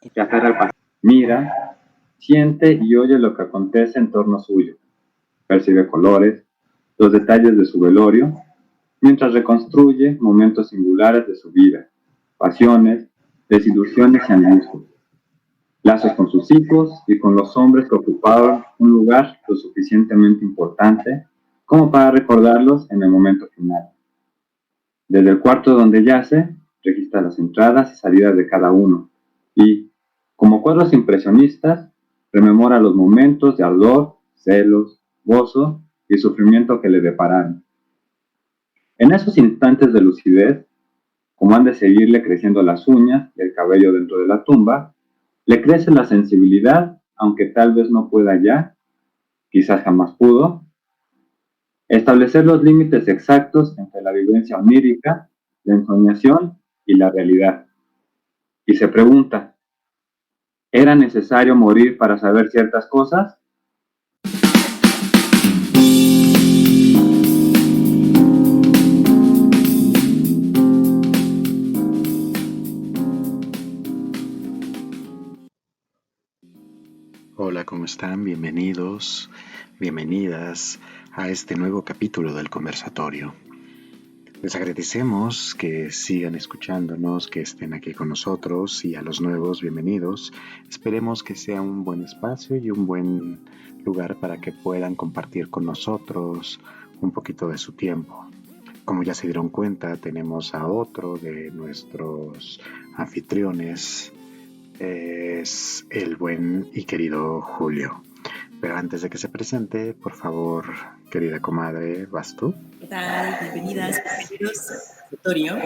Se aferra al pasado, mira, siente y oye lo que acontece en torno suyo, percibe colores, los detalles de su velorio, mientras reconstruye momentos singulares de su vida, pasiones, desilusiones y angustias, lazos con sus hijos y con los hombres que ocuparon un lugar lo suficientemente importante como para recordarlos en el momento final. Desde el cuarto donde yace, registra las entradas y salidas de cada uno y, como cuadros impresionistas, rememora los momentos de ardor, celos, gozo y sufrimiento que le depararon. En esos instantes de lucidez, como han de seguirle creciendo las uñas y el cabello dentro de la tumba, le crece la sensibilidad, aunque tal vez no pueda ya, quizás jamás pudo, establecer los límites exactos entre la vivencia onírica, la ensoñación y la realidad. Y se pregunta, ¿era necesario morir para saber ciertas cosas? Hola, ¿cómo están? Bienvenidos, bienvenidas a este nuevo capítulo del conversatorio. Les agradecemos que sigan escuchándonos, que estén aquí con nosotros y a los nuevos, bienvenidos. Esperemos que sea un buen espacio y un buen lugar para que puedan compartir con nosotros un poquito de su tiempo. Como ya se dieron cuenta, tenemos a otro de nuestros anfitriones, es el buen y querido Julio. Pero antes de que se presente, por favor, querida comadre, ¿vas tú? ¿Qué tal? Bienvenidas, bienvenidos al conversatorio.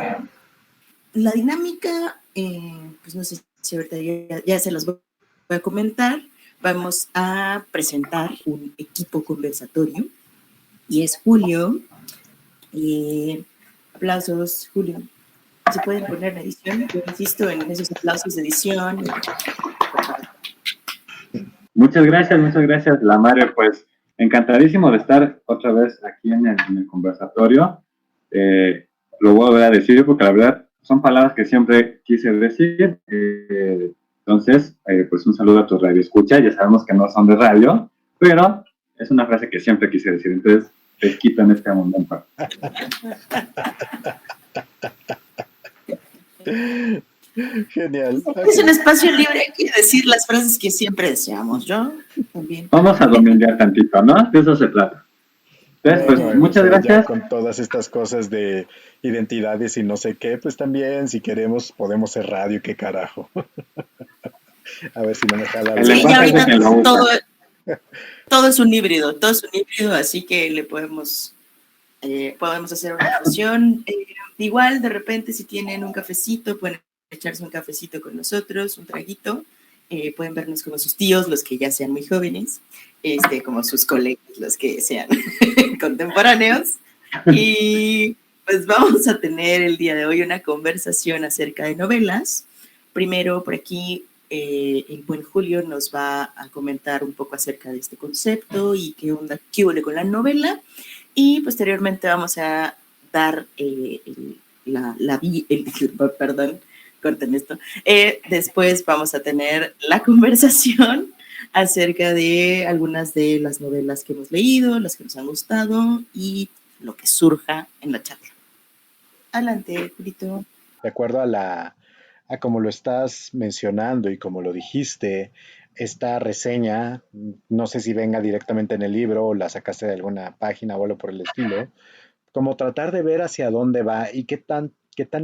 La dinámica, pues no sé si ahorita ya se las voy a comentar. Vamos a presentar un equipo conversatorio y es Julio. Aplausos, Julio. ¿Se pueden poner en edición? Yo insisto en esos aplausos de edición. Muchas gracias, la Mario. Pues encantadísimo de estar otra vez aquí en el conversatorio. Lo voy a volver a decir porque la verdad son palabras que siempre quise decir. Entonces, pues un saludo a tu radio escucha. Ya sabemos que no son de radio, pero es una frase que siempre quise decir. Entonces, te quito en este momento. Genial. Es un espacio libre, hay que decir las frases que siempre deseamos. Yo también. Vamos a dominar tantito, ¿no? De eso se trata. Entonces, Bueno, pues muchas o sea, ya gracias. con todas estas cosas de identidades y no sé qué, pues también, si queremos, podemos ser radio, qué carajo. A ver si no me jala. El Sí, ya lenguaje es de ahorita quien lo usa. todo es un híbrido, así que le podemos hacer una fusión. Igual, de repente, si tienen un cafecito, pueden echarse un cafecito con nosotros, un traguito. Pueden vernos como sus tíos, los que ya sean muy jóvenes, como sus colegas, los que sean contemporáneos. Y pues vamos a tener el día de hoy una conversación acerca de novelas. Primero, por aquí, el buen Julio nos va a comentar un poco acerca de este concepto y qué onda, qué huele con la novela. Y posteriormente vamos a dar perdón, corten esto. Después vamos a tener la conversación acerca de algunas de las novelas que hemos leído, las que nos han gustado y lo que surja en la charla. Adelante, Julito. De acuerdo a como lo estás mencionando y como lo dijiste, esta reseña, no sé si venga directamente en el libro o la sacaste de alguna página o algo por el estilo, como tratar de ver hacia dónde va y qué tan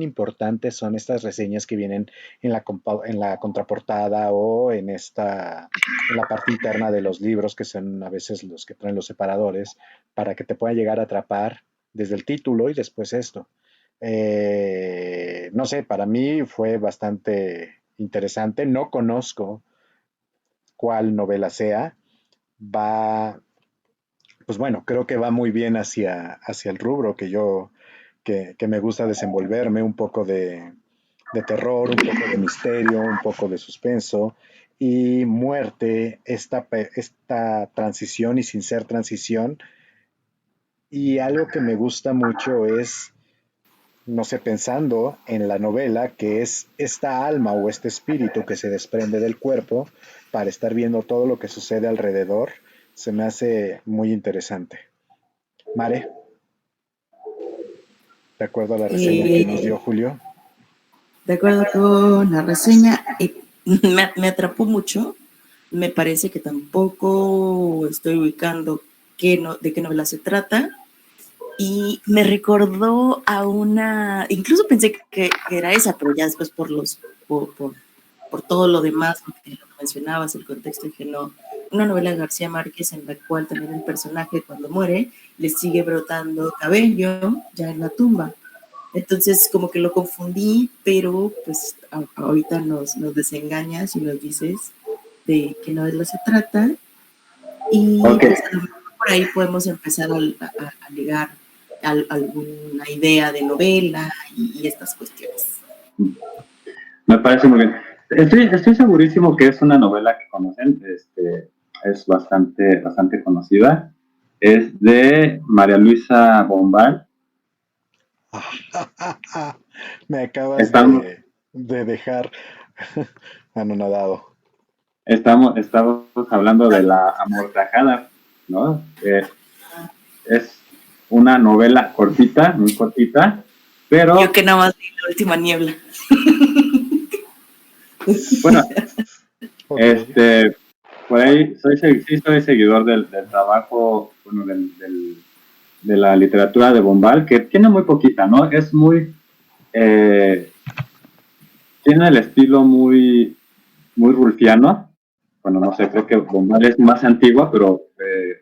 importantes son estas reseñas que vienen en la contraportada o en la parte interna de los libros, que son a veces los que traen los separadores, para que te pueda llegar a atrapar desde el título y después esto. No sé, para mí fue bastante interesante. No conozco cuál novela sea. Va, pues bueno, creo que va muy bien hacia el rubro que me gusta desenvolverme, un poco de terror, un poco de misterio, un poco de suspenso y muerte, esta transición y sin ser transición. Y algo que me gusta mucho es no sé, pensando en la novela, que es esta alma o este espíritu que se desprende del cuerpo para estar viendo todo lo que sucede alrededor, se me hace muy interesante. Mare, de acuerdo a la reseña que nos dio Eh, Julio. de acuerdo con la reseña, me atrapó mucho. Me parece que tampoco estoy ubicando de qué novela se trata. Y me recordó a una, incluso pensé que era esa, pero ya después por todo lo demás, lo que mencionabas, el contexto, dije no, una novela de García Márquez en la cual también el personaje cuando muere le sigue brotando cabello ya en la tumba. Entonces como que lo confundí, pero pues ahorita nos desengañas y nos dices de qué novela se trata y Ok, pues a lo mejor por ahí podemos empezar a ligar alguna idea de novela y estas cuestiones. me parece muy bien. Estoy segurísimo que es una novela que conocen, es bastante conocida. Es de María Luisa Bombal. Me acabas Estamos, de dejar anonadado. estamos hablando de La Amortajada, ¿no? Es una novela cortita, muy cortita, Yo pero que nada más vi La Última Niebla. bueno, Ok. este, por ahí sí soy seguidor del trabajo, bueno, de la literatura de Bombal, que tiene muy poquita, ¿no? Eh, tiene el estilo muy rulfiano. Bueno, no sé, creo que Bombal es más antigua, pero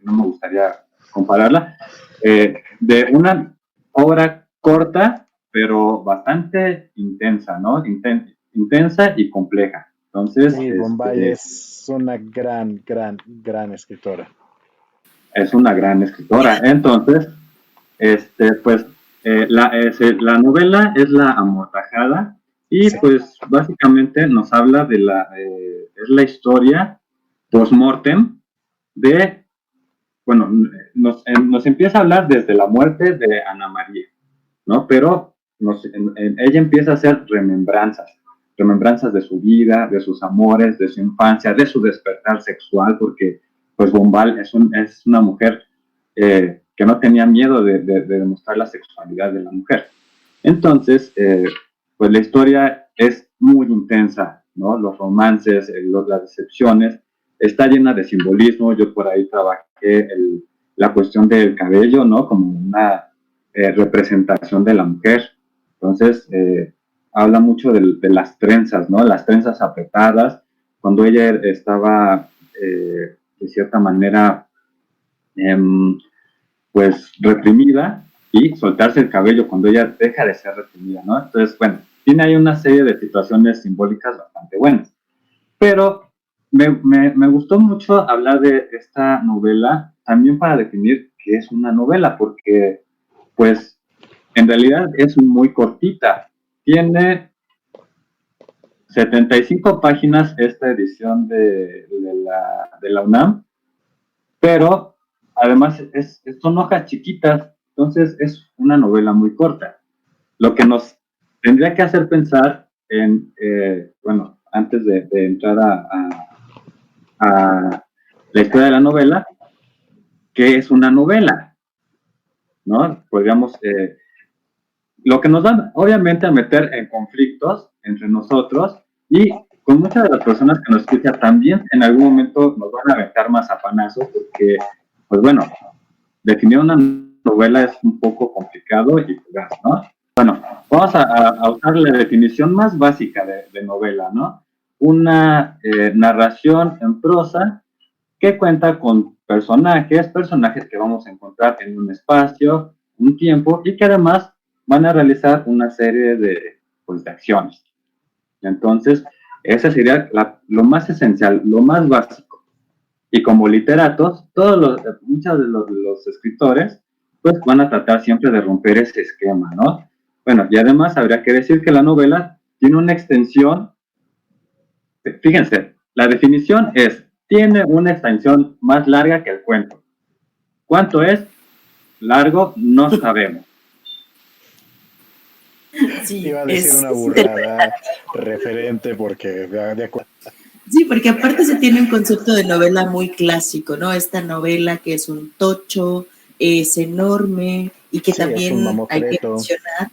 no me gustaría compararla. De una obra corta, pero bastante intensa, ¿no? Intensa y compleja. Entonces, Sí, Bombay es una gran escritora. es una gran escritora. Entonces, pues, la novela es La Amortajada y Sí. pues básicamente nos habla es la historia post-mortem de, bueno, nos empieza a hablar desde la muerte de Ana María, ¿no? Pero ella empieza a hacer remembranzas de su vida, de sus amores, de su infancia, de su despertar sexual, porque pues Bombal es una mujer que no tenía miedo de demostrar la sexualidad de la mujer. Entonces, pues la historia es muy intensa, ¿no? Los romances, las decepciones, está llena de simbolismo. Yo por ahí trabajé la cuestión del cabello, ¿no? Como una representación de la mujer. Entonces, habla mucho las trenzas, ¿no? Las trenzas apretadas, cuando ella estaba, de cierta manera, eh, pues reprimida, y soltarse el cabello cuando ella deja de ser reprimida, ¿no? Entonces, bueno, tiene ahí una serie de situaciones simbólicas bastante buenas. Pero me gustó mucho hablar de esta novela también para definir qué es una novela, porque pues en realidad es muy cortita. Tiene 75 páginas esta edición de la UNAM, pero además son hojas chiquitas, entonces es una novela muy corta. Lo que nos tendría que hacer pensar bueno, antes de entrar a la historia de la novela, ¿qué es una novela? ¿No? Podríamos, lo que nos va obviamente a meter en conflictos entre nosotros y con muchas de las personas que nos escuchan también en algún momento nos van a aventar más apanazos porque, pues bueno, definir una novela es un poco complicado y fugaz, ¿no? Bueno, vamos a usar la definición más básica de novela, ¿no? Una narración en prosa que cuenta con personajes que vamos a encontrar en un espacio, un tiempo, y que además van a realizar una serie pues, de acciones. Entonces, ese sería lo más esencial, lo más básico. Y como literatos, muchos de los escritores, pues van a tratar siempre de romper ese esquema, ¿no? Bueno, y además habría que decir que la novela tiene una extensión. Fíjense, la definición es, tiene una extensión más larga que el cuento. ¿Cuánto es? Largo, no sabemos. Sí, Iba a decir una burrada referente porque de acuerdo. sí, porque aparte se tiene un concepto de novela muy clásico, ¿no? Esta novela que es un tocho, es enorme y que Sí, es un también hay que mamotreto. mencionar,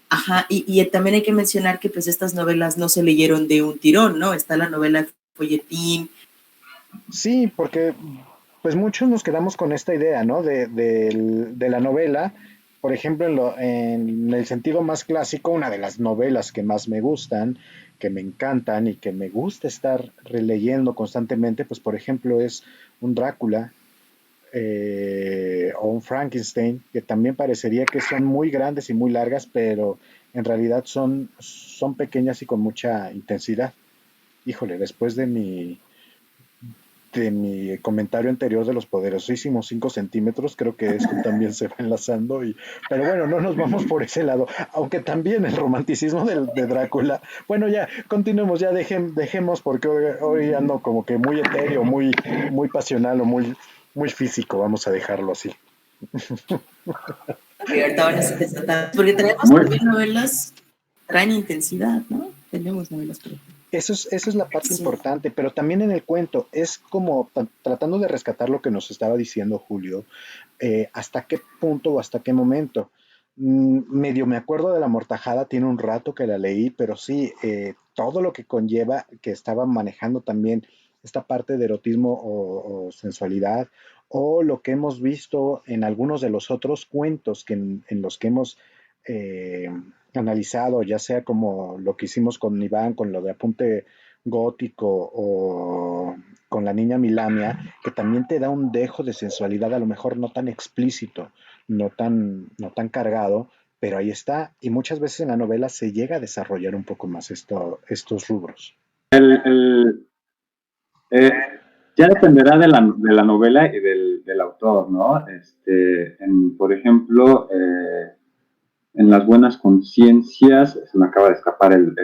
ajá, y también hay que mencionar que pues estas novelas no se leyeron de un tirón, ¿no? Está la novela folletín. Sí, porque pues muchos nos quedamos con esta idea, ¿no? De la novela. Por ejemplo, en el sentido más clásico, una de las novelas que más me gustan, que me encantan y que me gusta estar releyendo constantemente, pues por ejemplo es un Drácula o un Frankenstein, que también parecería que son muy grandes y muy largas, pero en realidad son pequeñas y con mucha intensidad. Híjole, después de mi comentario anterior de los poderosísimos 5 centímetros, creo que esto también se va enlazando. Pero bueno, no nos vamos por ese lado, aunque también el romanticismo de Drácula. Bueno, ya, continuemos, ya dejemos porque hoy ando como que muy etéreo, muy pasional o muy físico, vamos a dejarlo así. Y ahorita van a ser porque tenemos Muy, también novelas, traen intensidad, ¿no? Tenemos novelas, por ejemplo. Eso es la parte Sí. importante, pero también en el cuento es como tratando de rescatar lo que nos estaba diciendo Julio, hasta qué punto o hasta qué momento. Medio me acuerdo de La Mortajada, tiene un rato que la leí, pero sí, todo lo que conlleva, que estaba manejando también esta parte de erotismo o sensualidad, o lo que hemos visto en algunos de los otros cuentos en los que hemos eh, analizado, ya sea como lo que hicimos con Iván, con lo de Apunte Gótico o con la niña Milamia, que también te da un dejo de sensualidad, a lo mejor no tan explícito, no tan cargado, pero ahí está, y muchas veces en la novela se llega a desarrollar un poco más estos rubros. el, eh, ya dependerá de la novela y del autor, ¿no? Por ejemplo, en Las Buenas Conciencias, se me acaba de escapar el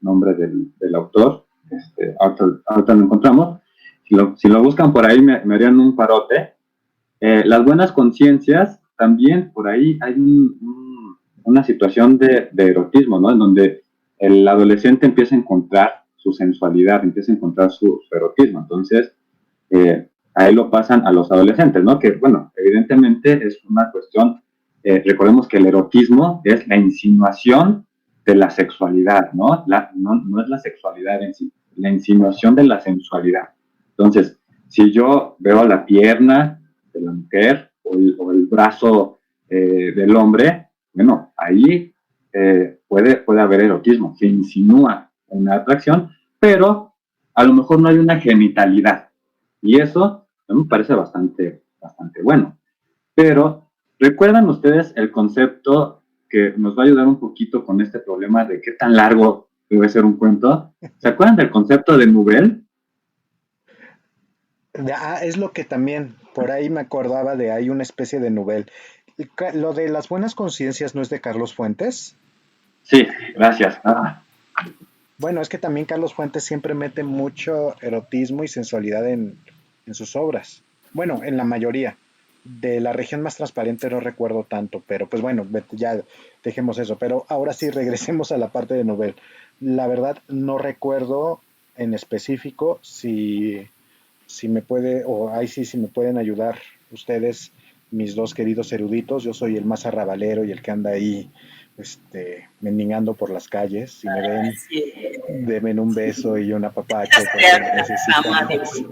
nombre del autor, ahorita lo encontramos. Si lo buscan por ahí, me harían un parote. Las Buenas Conciencias, también por ahí hay una situación de erotismo, ¿no? En donde el adolescente empieza a encontrar su sensualidad, empieza a encontrar su erotismo. Entonces, a él lo pasan a los adolescentes, ¿no? Que, bueno, evidentemente es una cuestión, recordemos que el erotismo es la insinuación de la sexualidad, ¿no? No es la sexualidad en sí, la insinuación de la sensualidad. Entonces, si yo veo la pierna de la mujer o el brazo del hombre, bueno, ahí puede haber erotismo, se insinúa una atracción, pero a lo mejor no hay una genitalidad. Y eso me parece bastante bueno. Pero, ¿recuerdan ustedes el concepto que nos va a ayudar un poquito con este problema de qué tan largo debe ser un cuento? ¿Se acuerdan del concepto de nouvelle? Es lo que también, por ahí me acordaba de, hay una especie de novel. Lo de Las Buenas Conciencias no es de Carlos Fuentes. Sí, gracias. Bueno, es que también Carlos Fuentes siempre mete mucho erotismo y sensualidad en sus obras. Bueno, en la mayoría. De La Región Más Transparente no recuerdo tanto, pero pues bueno, ya dejemos eso. Pero ahora sí, regresemos a la parte de novel. La verdad, no recuerdo en específico si me puede, o ahí sí, si me pueden ayudar ustedes, mis dos queridos eruditos. Yo soy el más arrabalero y el que anda ahí, mendigando por las calles. Si me ven, Sí. denme un beso y un apapacho porque necesitamos.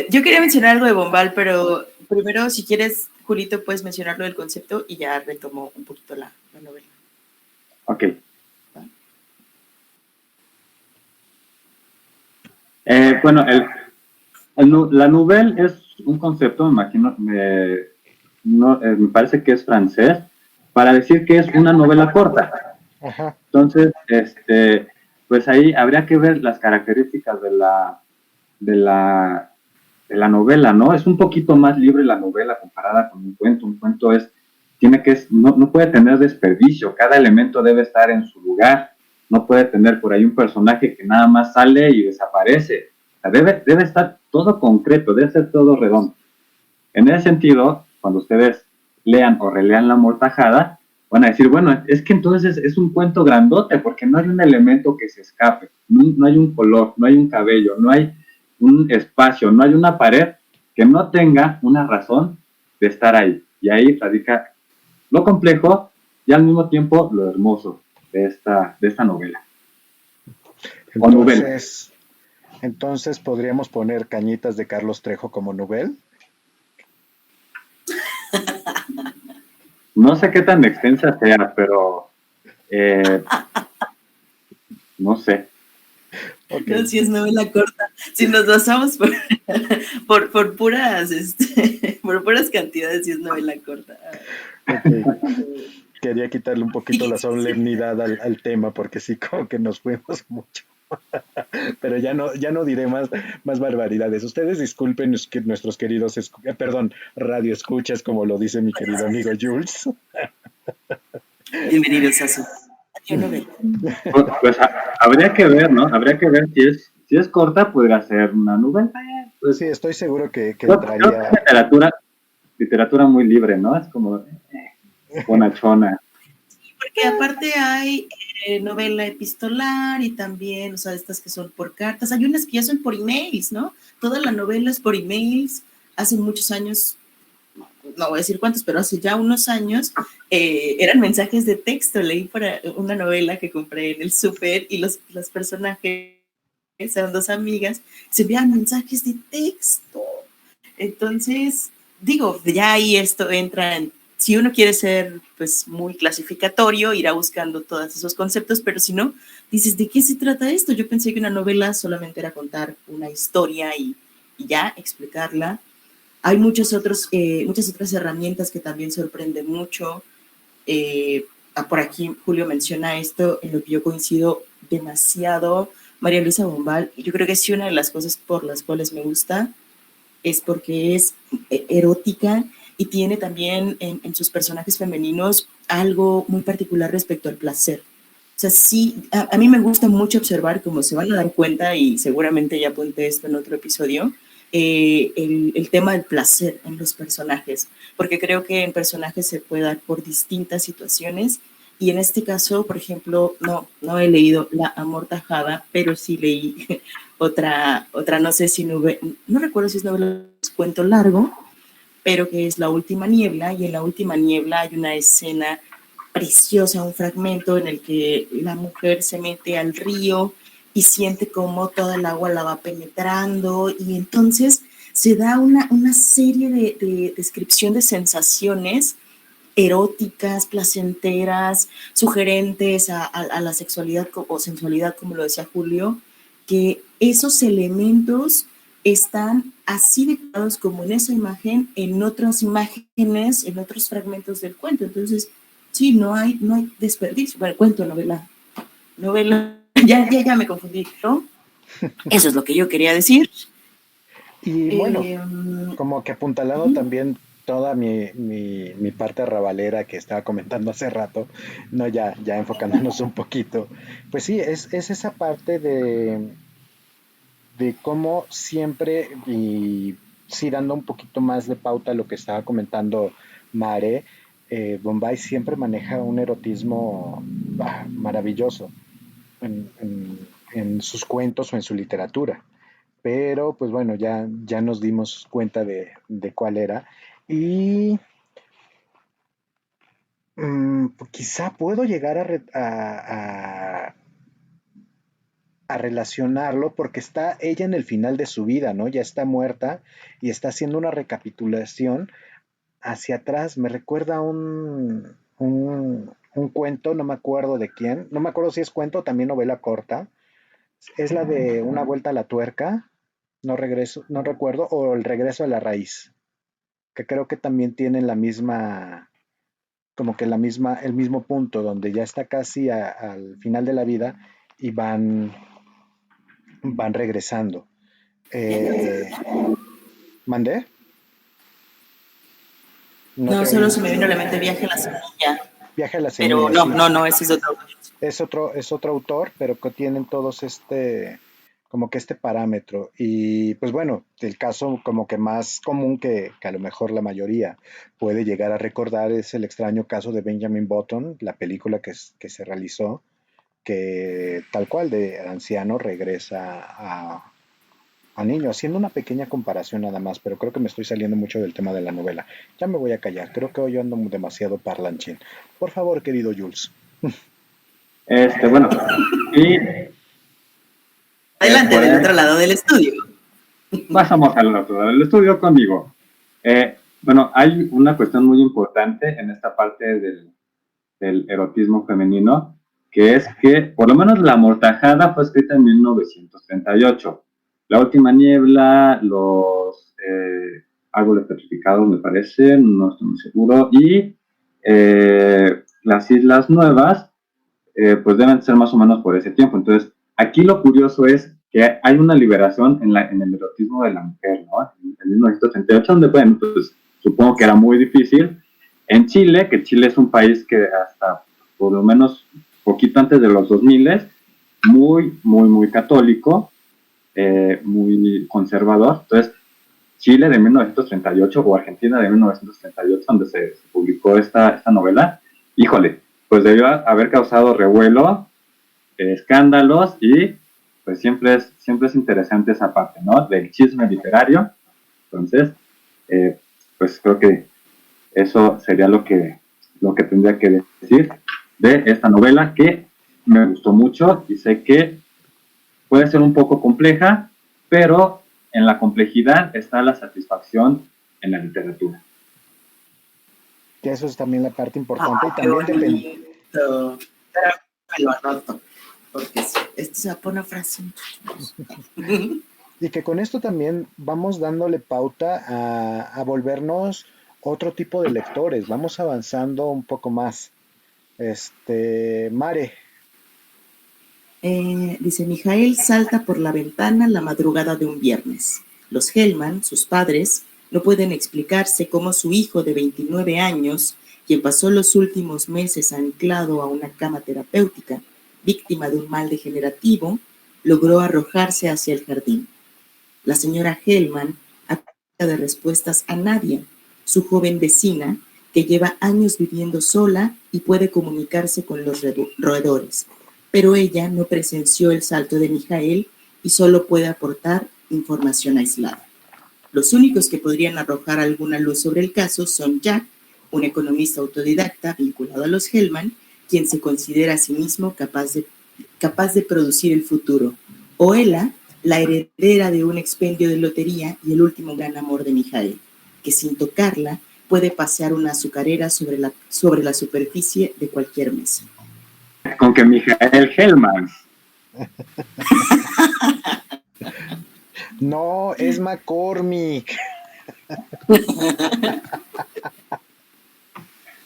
Yo quería mencionar algo de Bombal, pero primero, si quieres, Julito, puedes mencionarlo del concepto y ya retomo un poquito la novela. Ok. ¿Va? Bueno, la nouvelle es un concepto, me imagino, me parece que es francés, para decir que es una novela corta. Ajá. Entonces, pues ahí habría que ver las características de la, de la novela, ¿no? Es un poquito más libre la novela comparada con un cuento. Un cuento no puede tener desperdicio, cada elemento debe estar en su lugar, no puede tener por ahí un personaje que nada más sale y desaparece. O sea, debe estar todo concreto, debe ser todo redondo. En ese sentido, cuando ustedes lean o relean La Amortajada, van a decir, bueno, es que entonces es un cuento grandote, porque no hay un elemento que se escape, no hay un color, no hay un cabello, no hay un espacio, no hay una pared que no tenga una razón de estar ahí. Y ahí radica lo complejo y al mismo tiempo lo hermoso de esta novela. O novela. Entonces podríamos poner Cañitas de Carlos Trejo como novela. No sé qué tan extensa sea, pero no sé. Okay. No, si es novela corta. Si nos basamos por puras por puras cantidades, si es novela corta. Okay. Quería quitarle un poquito la solemnidad al tema, porque sí, como que nos fuimos mucho. Pero ya no diré más barbaridades. Ustedes disculpen que nuestros queridos, radio escuchas, como lo dice mi querido amigo Jules. Bienvenidos a su novela. Pues habría que ver, ¿no? Habría que ver si es corta, podría ser una novela. Pues, sí, estoy seguro que entraría. Literatura muy libre, ¿no? Es como bonachona. Sí, porque aparte hay novela epistolar y también, o sea, estas que son por cartas. Hay unas que ya son por emails, ¿no? Toda la novela es por emails. Hace muchos años, no voy a decir cuántos, pero hace ya unos años, eran mensajes de texto. Leí para una novela que compré en el súper y los personajes, eran dos amigas, se envían mensajes de texto. Entonces, digo, ya ahí esto entra en, si uno quiere ser pues muy clasificatorio, irá buscando todos esos conceptos, pero si no, dices, ¿de qué se trata esto? Yo pensé que una novela solamente era contar una historia y ya explicarla. Hay muchas otras herramientas que también sorprenden mucho. Por aquí Julio menciona esto, en lo que yo coincido demasiado. María Luisa Bombal, yo creo que sí, una de las cosas por las cuales me gusta es porque es erótica y tiene también en sus personajes femeninos algo muy particular respecto al placer. O sea, sí, a mí me gusta mucho observar, como se van a dar cuenta, y seguramente ya apunté esto en otro episodio, el tema del placer en los personajes, porque creo que en personajes se puede dar por distintas situaciones, y en este caso, por ejemplo, no he leído La Amortajada, pero sí leí otra no sé si no recuerdo si es novela, es cuento largo, pero que es La Última Niebla, y en La Última Niebla hay una escena preciosa, un fragmento en el que la mujer se mete al río y siente como toda el agua la va penetrando, y entonces se da una serie de descripción de sensaciones eróticas, placenteras, sugerentes a la sexualidad o sensualidad, como lo decía Julio, que esos elementos están así declarados como en esa imagen, en otras imágenes, en otros fragmentos del cuento. Entonces, sí, no hay desperdicio. Bueno, cuento, novela, ya me confundí, ¿no? Eso es lo que yo quería decir. Y bueno, como que apuntalado también toda mi parte arrabalera que estaba comentando hace rato, no ya enfocándonos un poquito, pues sí, es esa parte de cómo siempre, y sí dando un poquito más de pauta a lo que estaba comentando Mare, Bombay siempre maneja un erotismo maravilloso en sus cuentos o en su literatura. Pero pues bueno, ya nos dimos cuenta de cuál era. Y quizá puedo llegar a relacionarlo porque está ella en el final de su vida, ¿no? Ya está muerta y está haciendo una recapitulación hacia atrás. Me recuerda un cuento, no me acuerdo de quién, no me acuerdo si es cuento o también novela corta. Es la de Una vuelta a la tuerca, no recuerdo, o El regreso a la raíz, que creo que también tienen la misma, como que el mismo punto, donde ya está casi al final de la vida y van regresando. ¿Mandé? No, solo se me vino a la mente Viaje a la Semilla. Viaje a la Semilla. Pero no, ese es otro. Es otro autor, pero que tienen todos como que este parámetro. Y pues bueno, el caso como que más común que a lo mejor la mayoría puede llegar a recordar es el extraño caso de Benjamin Button, la película que se realizó, que tal cual de anciano regresa a niño, haciendo una pequeña comparación nada más, pero creo que me estoy saliendo mucho del tema de la novela. Ya me voy a callar, creo que hoy ando demasiado parlanchín. Por favor, querido Jules. Bueno, y Adelante, por del ahí otro lado del estudio. pasamos al otro lado del estudio conmigo. Bueno, hay una cuestión muy importante en esta parte del erotismo femenino, que es que por lo menos La Amortajada fue escrita en 1938. La Última Niebla, los Árboles Petrificados, me parece, no estoy muy seguro, y Las Islas Nuevas, pues deben ser más o menos por ese tiempo. Entonces, aquí lo curioso es que hay una liberación en el erotismo de la mujer, ¿no? En 1938, donde, bueno, pues supongo que era muy difícil. En Chile, que Chile es un país que hasta por lo menos poquito antes de los 2000, muy católico, muy conservador. Entonces, Chile de 1938 o Argentina de 1938, donde se publicó esta novela, híjole, pues debió haber causado revuelo, escándalos y pues siempre es interesante esa parte, ¿no? Del chisme literario. Entonces, pues creo que eso sería lo que tendría que decir de esta novela que me gustó mucho y sé que puede ser un poco compleja, pero en la complejidad está la satisfacción en la literatura. Que eso es también la parte importante y Qué también depende. bonito. Pero me lo anoto, porque esto se va a poner frase. Y que con esto también vamos dándole pauta a volvernos otro tipo de lectores, vamos avanzando un poco más. Mare, Dice, Mijael salta por la ventana la madrugada de un viernes. Los Hellman, sus padres, no pueden explicarse cómo su hijo de 29 años, quien pasó los últimos meses anclado a una cama terapéutica, víctima de un mal degenerativo, logró arrojarse hacia el jardín. La señora Hellman acusa de respuestas a Nadia, su joven vecina, que lleva años viviendo sola y puede comunicarse con los roedores, pero ella no presenció el salto de Mijael y solo puede aportar información aislada. Los únicos que podrían arrojar alguna luz sobre el caso son Jack, un economista autodidacta vinculado a los Hellman, quien se considera a sí mismo capaz de producir el futuro, o Ella, la heredera de un expendio de lotería y el último gran amor de Mijael, que sin tocarla puede pasear una azucarera sobre la superficie de cualquier mesa. Con que Mijael Hellman. no, es McCormick.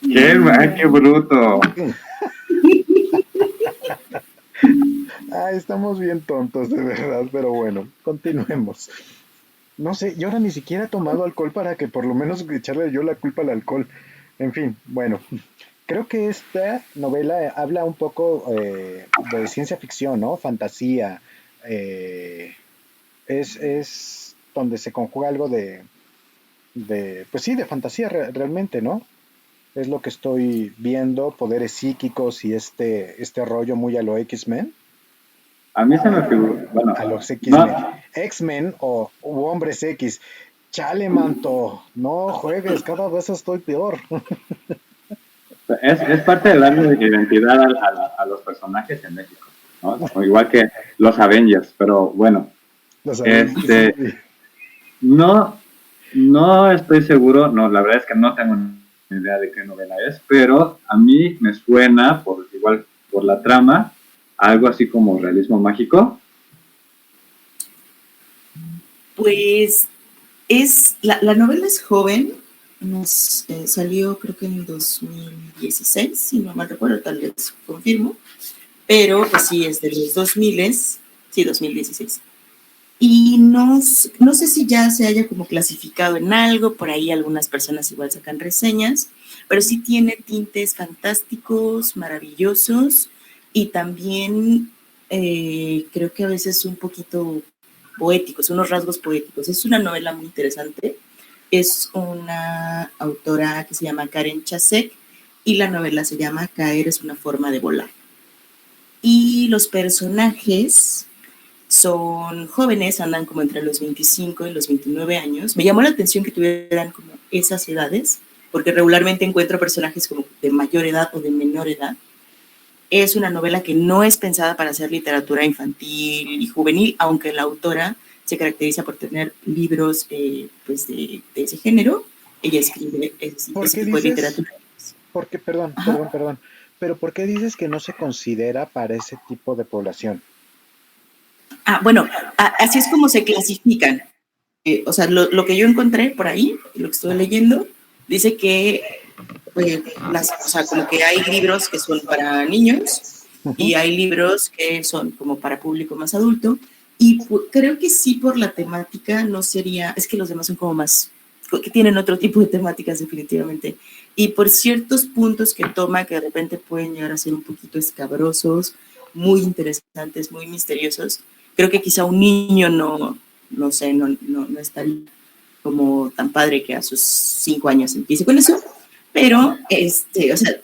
¡Qué bruto! Estamos bien tontos, de verdad, pero bueno, continuemos. No sé, yo ahora ni siquiera he tomado alcohol para que por lo menos echarle yo la culpa al alcohol. En fin, bueno, creo que esta novela habla un poco de ciencia ficción, ¿no? Fantasía. eh, es donde se conjuga algo pues sí, de fantasía realmente, ¿no? Es lo que estoy viendo, poderes psíquicos y este rollo muy a lo X-Men. A mí se me figuró, bueno, A los X-Men. no, X-Men u Hombres X. Chale, manto. No juegues, cada vez estoy peor. es parte de darle identidad a los personajes en México, ¿no? O igual que los Avengers, pero bueno, Los este, sí. no estoy seguro, no, la verdad es que no tengo ni idea de qué novela es, pero a mí me suena, igual por la trama, algo así como realismo mágico. Pues la novela es joven, salió creo que en 2016, si no mal recuerdo, tal vez confirmo, pero pues sí, es de los 2000, sí, 2016. Y no sé si ya se haya como clasificado en algo, por ahí algunas personas igual sacan reseñas, pero sí tiene tintes fantásticos, maravillosos, y también creo que a veces un poquito poéticos, unos rasgos poéticos. Es una novela muy interesante. Es una autora que se llama Karen Chasek y la novela se llama Caer es una forma de volar. Y los personajes son jóvenes, andan como entre los 25 y los 29 años. Me llamó la atención que tuvieran como esas edades, porque regularmente encuentro personajes como de mayor edad o de menor edad. Es una novela que no es pensada para hacer literatura infantil y juvenil, aunque la autora se caracteriza por tener libros pues de ese género. Ella escribe ¿Por ese qué tipo de dices? literatura. Porque, perdón, pero ¿por qué dices que no se considera para ese tipo de población? Bueno, así es como se clasifican. O sea, lo que yo encontré por ahí, lo que estuve leyendo, dice que o sea, como que hay libros que son para niños y Ujú. hay libros que son como para público más adulto. Y creo que sí por la temática no sería, es que los demás son como más, que tienen otro tipo de temáticas definitivamente. Y por ciertos puntos que toma que de repente pueden llegar a ser un poquito escabrosos, muy interesantes, muy misteriosos, creo que quizá un niño no sé, no estaría como tan padre que a sus 5 años empiece con eso, pero, o sea,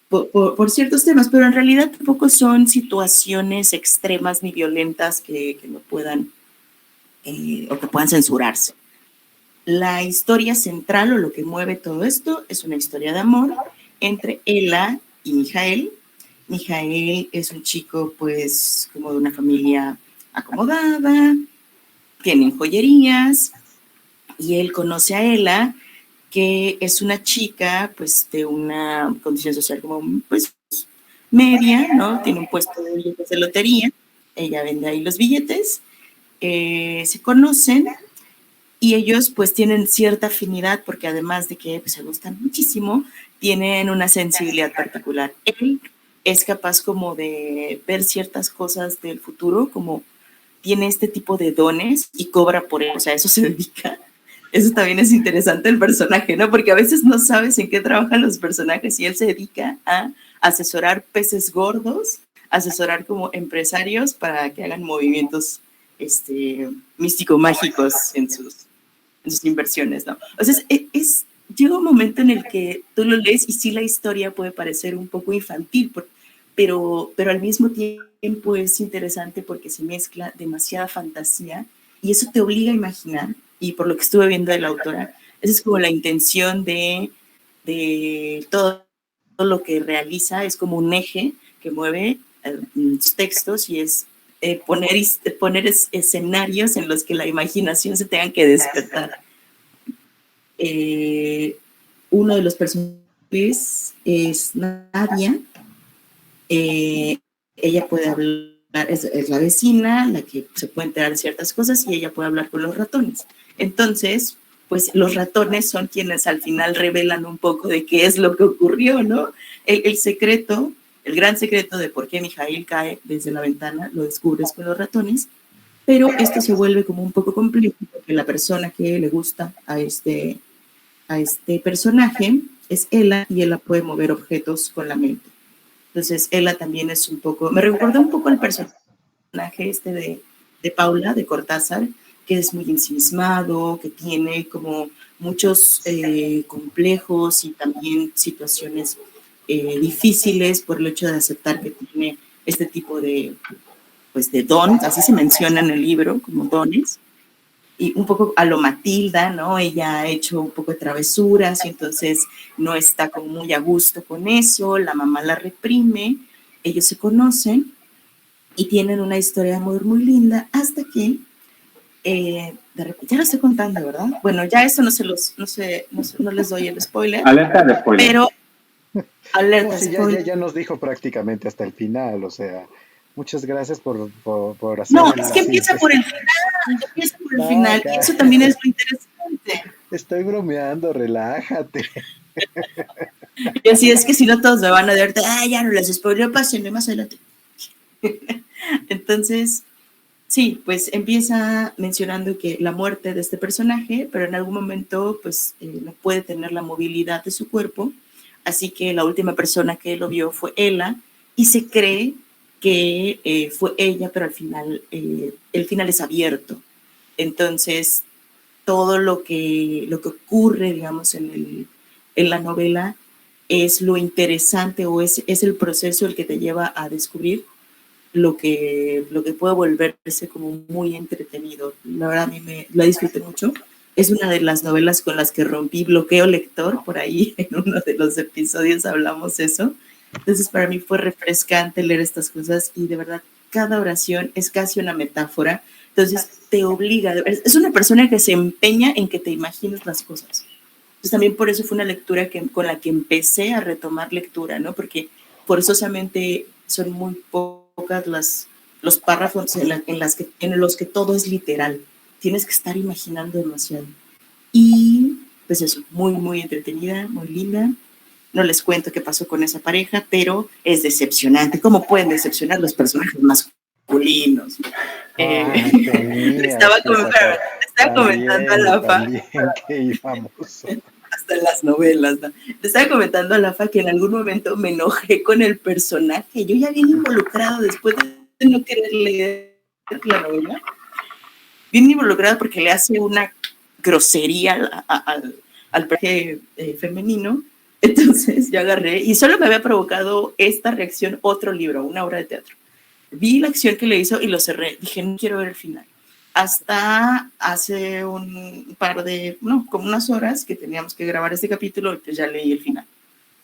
por ciertos temas, pero en realidad tampoco son situaciones extremas ni violentas que no puedan o que puedan censurarse. La historia central o lo que mueve todo esto es una historia de amor entre Ella y Mijael. Mijael es un chico pues como de una familia acomodada, tienen joyerías y él conoce a Ella, que es una chica pues de una condición social como pues media, ¿no? Tiene un puesto de billetes de lotería, ella vende ahí los billetes, se conocen y ellos pues tienen cierta afinidad porque además de que pues, se gustan muchísimo, tienen una sensibilidad particular. Él es capaz como de ver ciertas cosas del futuro, como tiene este tipo de dones y cobra por eso, o sea, eso se dedica. Eso también es interesante el personaje, ¿no? Porque a veces no sabes en qué trabajan los personajes y él se dedica a asesorar peces gordos, asesorar como empresarios para que hagan movimientos místico-mágicos en sus inversiones, ¿no? O sea, llega un momento en el que tú lo lees y sí la historia puede parecer un poco infantil, pero al mismo tiempo es interesante porque se mezcla demasiada fantasía y eso te obliga a imaginar, y por lo que estuve viendo de la autora, esa es como la intención de todo lo que realiza, es como un eje que mueve los textos y es poner escenarios en los que la imaginación se tenga que despertar. Uno de los personajes es Nadia. Ella puede hablar, es la vecina, la que se puede enterar de ciertas cosas y ella puede hablar con los ratones. Entonces, pues los ratones son quienes al final revelan un poco de qué es lo que ocurrió, ¿no? El secreto, el gran secreto de por qué Mijail cae desde la ventana, lo descubres con los ratones, pero esto se vuelve como un poco complejo porque la persona que le gusta a este personaje es Ella y Ella puede mover objetos con la mente. Entonces, Ella también es un poco, me recuerda un poco al personaje de Paula, de Cortázar, que es muy ensimismado, que tiene como muchos complejos y también situaciones difíciles por el hecho de aceptar que tiene este tipo pues de dones, así se menciona en el libro, como dones, y un poco a lo Matilda, ¿no? Ella ha hecho un poco de travesuras y entonces no está como muy a gusto con eso, la mamá la reprime, ellos se conocen y tienen una historia de amor muy linda hasta que, de repente, ya lo estoy contando, ¿verdad? Bueno, ya eso no les doy el spoiler, Alerta de spoiler. pero No, alerta sí, spoiler. ya nos dijo prácticamente hasta el final, o sea, muchas gracias por hacer No, es que la empieza por el síntesis. final, empieza por el No, final, y eso también es lo interesante. estoy bromeando, relájate. Y así es que si no todos me van a ver, ya no les spoileo, pásenme más adelante. Entonces, sí, pues empieza mencionando que la muerte de este personaje, pero en algún momento pues no puede tener la movilidad de su cuerpo, así que la última persona que lo vio fue Ella y se cree que fue ella, pero al final el final es abierto. Entonces, todo lo que ocurre, digamos, en la novela es lo interesante o es el proceso el que te lleva a descubrir lo que puede volverse como muy entretenido. La verdad, a mí la disfruté mucho. Es una de las novelas con las que rompí bloqueo lector, por ahí en uno de los episodios hablamos eso. Entonces para mí fue refrescante leer estas cosas y de verdad cada oración es casi una metáfora. Entonces te obliga, es una persona que se empeña en que te imagines las cosas. Entonces también por eso fue una lectura con la que empecé a retomar lectura, ¿no? Porque forzosamente son muy pocas los párrafos en los que todo es literal. Tienes que estar imaginando demasiado. Y pues eso, muy, muy entretenida, muy linda. No les cuento qué pasó con esa pareja, pero es decepcionante. ¿Cómo pueden decepcionar los personajes masculinos? Le estaba, comentando a la FA. También que íbamos. Hasta en las novelas, ¿no? Le estaba comentando a la FA que en algún momento me enojé con el personaje. Yo ya bien involucrado después de no querer leer la novela. Bien involucrado porque le hace una grosería al personaje femenino. Entonces yo agarré y solo me había provocado esta reacción otro libro, una obra de teatro. Vi la acción que le hizo y lo cerré. Dije, no quiero ver el final. Hasta hace un par de, no, como unas horas que teníamos que grabar este capítulo y pues ya leí el final.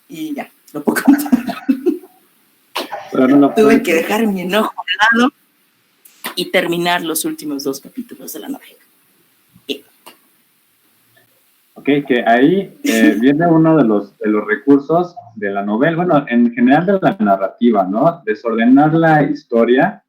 Y ya, lo puedo contar. Tuve que dejar mi enojo a un lado y terminar los últimos 2 capítulos de la novela. Ok, que ahí viene uno de los recursos de la novela, bueno, en general de la narrativa, ¿no? Desordenar la historia,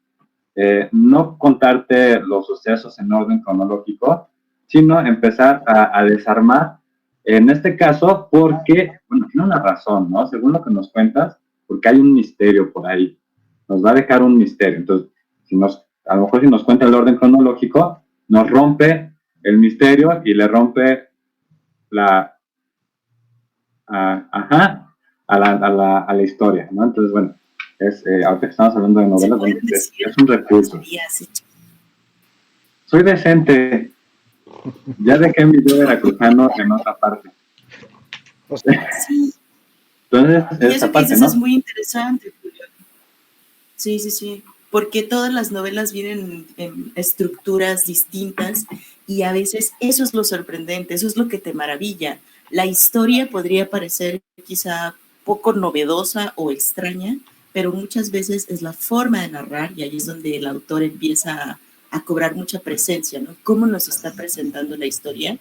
no contarte los sucesos en orden cronológico, sino empezar a desarmar, en este caso, porque, bueno, tiene una razón, ¿no? Según lo que nos cuentas, porque hay un misterio por ahí, nos va a dejar un misterio, entonces, a lo mejor si nos cuenta el orden cronológico, nos rompe el misterio y le rompe a la historia, ¿no? Entonces, bueno, ahorita que estamos hablando de novelas, bueno, es un recurso. Soy decente. Ya dejé mi yo veracruzano en otra parte. Sí. Entonces, y eso que dices, ¿no? Es muy interesante, Julio. Sí, sí, sí. Porque todas las novelas vienen en estructuras distintas y a veces eso es lo sorprendente, eso es lo que te maravilla. La historia podría parecer quizá poco novedosa o extraña, pero muchas veces es la forma de narrar y ahí es donde el autor empieza a cobrar mucha presencia, ¿no? Cómo nos está presentando la historia.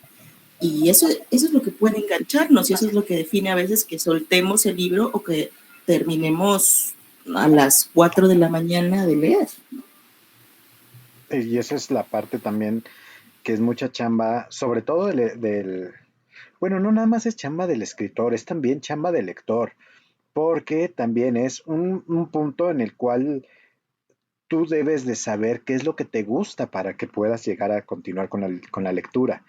Y eso es lo que puede engancharnos y eso es lo que define a veces que soltemos el libro o que terminemos a las 4 de la mañana de leer. Y esa es la parte también que es mucha chamba, sobre todo bueno, no nada más es chamba del escritor, es también chamba del lector, porque también es un punto en el cual tú debes de saber qué es lo que te gusta para que puedas llegar a continuar con la lectura.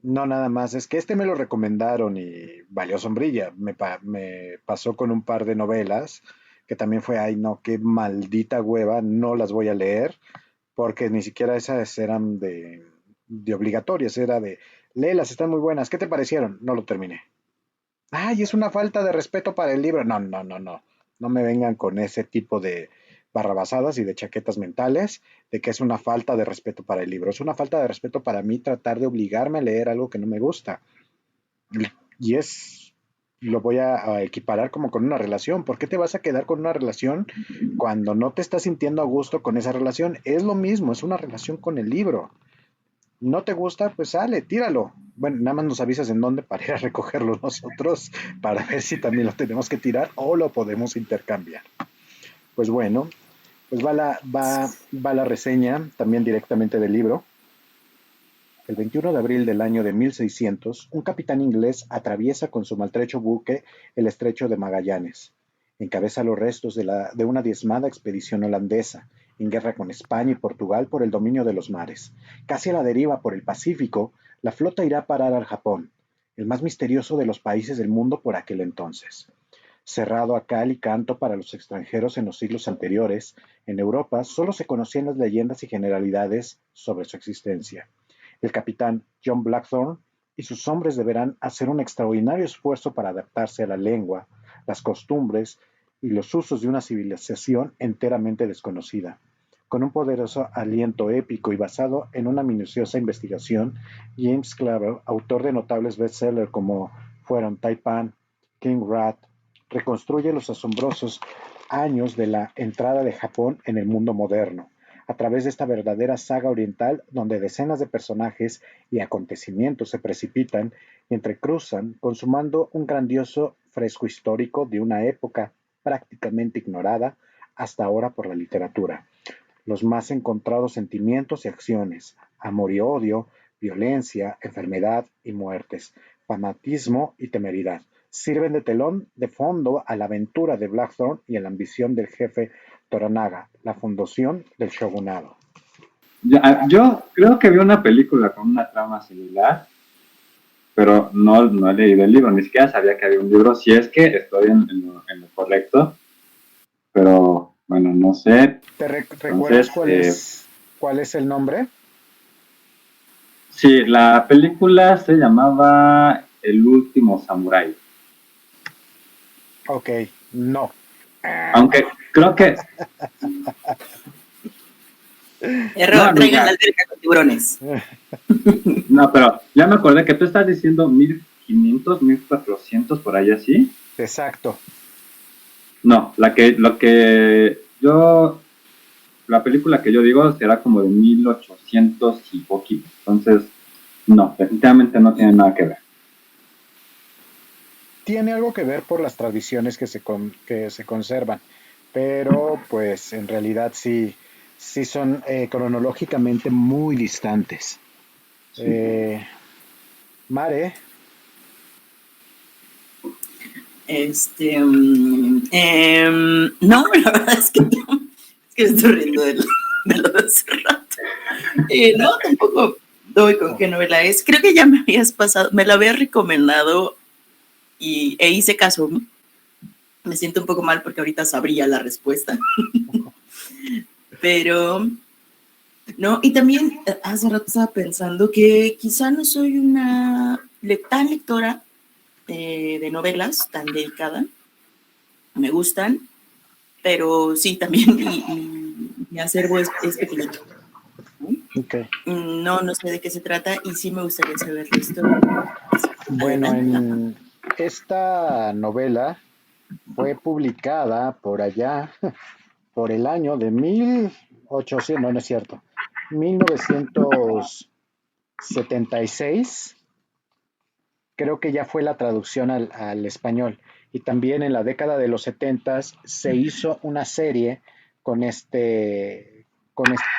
No nada más, es que este me lo recomendaron y valió sombrilla. Me pasó con un par de novelas que también fue, ay no, qué maldita hueva, no las voy a leer, porque ni siquiera esas eran de obligatorias, era de, léelas, están muy buenas, ¿qué te parecieron? No lo terminé. Ay, es una falta de respeto para el libro. No, no, no, no. No me vengan con ese tipo de barrabasadas y de chaquetas mentales de que es una falta de respeto para el libro. Es una falta de respeto para mí tratar de obligarme a leer algo que no me gusta. Y lo voy a equiparar como con una relación. ¿Por qué te vas a quedar con una relación cuando no te estás sintiendo a gusto con esa relación? Es lo mismo, es una relación con el libro. ¿No te gusta? Pues sale, tíralo. Bueno, nada más nos avisas en dónde para ir a recogerlo nosotros, para ver si también lo tenemos que tirar o lo podemos intercambiar. Pues bueno, pues va la reseña también directamente del libro. El 21 de abril del año de 1600, un capitán inglés atraviesa con su maltrecho buque el estrecho de Magallanes. Encabeza los restos de una diezmada expedición holandesa, en guerra con España y Portugal por el dominio de los mares. Casi a la deriva por el Pacífico, la flota irá a parar al Japón, el más misterioso de los países del mundo por aquel entonces. cerrado a cal y canto para los extranjeros en los siglos anteriores, en Europa solo se conocían las leyendas y generalidades sobre su existencia. El capitán John Blackthorne y sus hombres deberán hacer un extraordinario esfuerzo para adaptarse a la lengua, las costumbres y los usos de una civilización enteramente desconocida. Con un poderoso aliento épico y basado en una minuciosa investigación, James Clavell, autor de notables bestsellers como fueron Taipan, King Rat, reconstruye los asombrosos años de la entrada de Japón en el mundo moderno, a través de esta verdadera saga oriental donde decenas de personajes y acontecimientos se precipitan y entrecruzan, consumando un grandioso fresco histórico de una época prácticamente ignorada hasta ahora por la literatura. Los más encontrados sentimientos y acciones, amor y odio, violencia, enfermedad y muertes, fanatismo y temeridad, sirven de telón de fondo a la aventura de Blackthorne y a la ambición del jefe Toranaga, la fundación del shogunado. Yo creo que vi una película con una trama similar, pero no he leído el libro, ni siquiera sabía que había un libro, si es que estoy en lo correcto, pero bueno, no sé. ¿Te recuerdas cuál es el nombre? Sí, la película se llamaba El último samurái. Ok, no. Aunque creo que... Error, traigan la alberca con tiburones. No, pero ya me acordé que tú estás diciendo 1500, 1400, por ahí así. Exacto. No, la película que yo digo será como de 1800 y poquito. Entonces, no, definitivamente no tiene nada que ver. Tiene algo que ver por las tradiciones que se conservan, pero pues en realidad sí son cronológicamente muy distantes. Sí. Mare. No, la verdad es que me estoy riendo de lo de hace rato. No, tampoco doy con qué novela es. Creo que ya me habías pasado, me la habías recomendado e hice caso. Me siento un poco mal porque ahorita sabría la respuesta. Pero, no, y también hace rato estaba pensando que quizá no soy una tan lectora de novelas, tan dedicada. Me gustan, pero sí, también mi acervo es pequeñito. Okay. No sé de qué se trata y sí me gustaría saber la historia. Bueno, en esta novela fue publicada por allá, por el año de 1800, no es cierto, 1976. Creo que ya fue la traducción al español. Y también en la década de los 70 se hizo una serie con este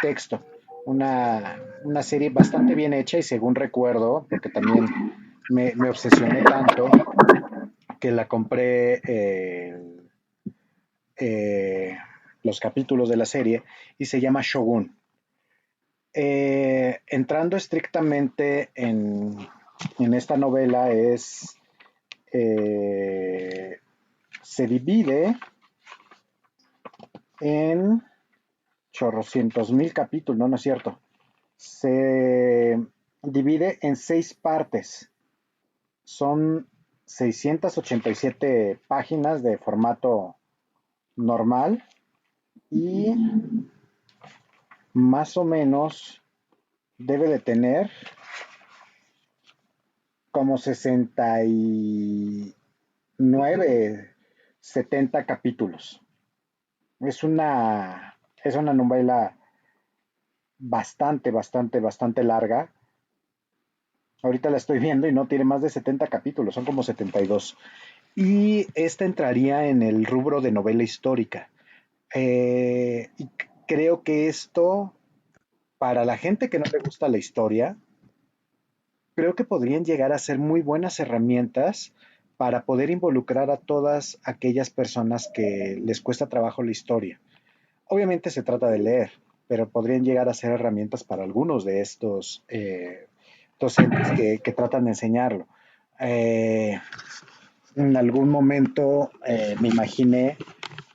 texto. Una serie bastante bien hecha y según recuerdo, porque también me obsesioné tanto que la compré los capítulos de la serie y se llama Shogun. Entrando estrictamente en esta novela se divide en chorrocientos mil capítulos, no es cierto. Se divide en 6 partes. Son 687 páginas de formato normal y más o menos debe de tener como 69, 70 capítulos. Es una novela bastante larga. Ahorita la estoy viendo y no tiene más de 70 capítulos, son como 72. Y esta entraría en el rubro de novela histórica. Y creo que esto, para la gente que no le gusta la historia, creo que podrían llegar a ser muy buenas herramientas para poder involucrar a todas aquellas personas que les cuesta trabajo la historia. Obviamente se trata de leer, pero podrían llegar a ser herramientas para algunos de estos docentes que tratan de enseñarlo. en algún momento me imaginé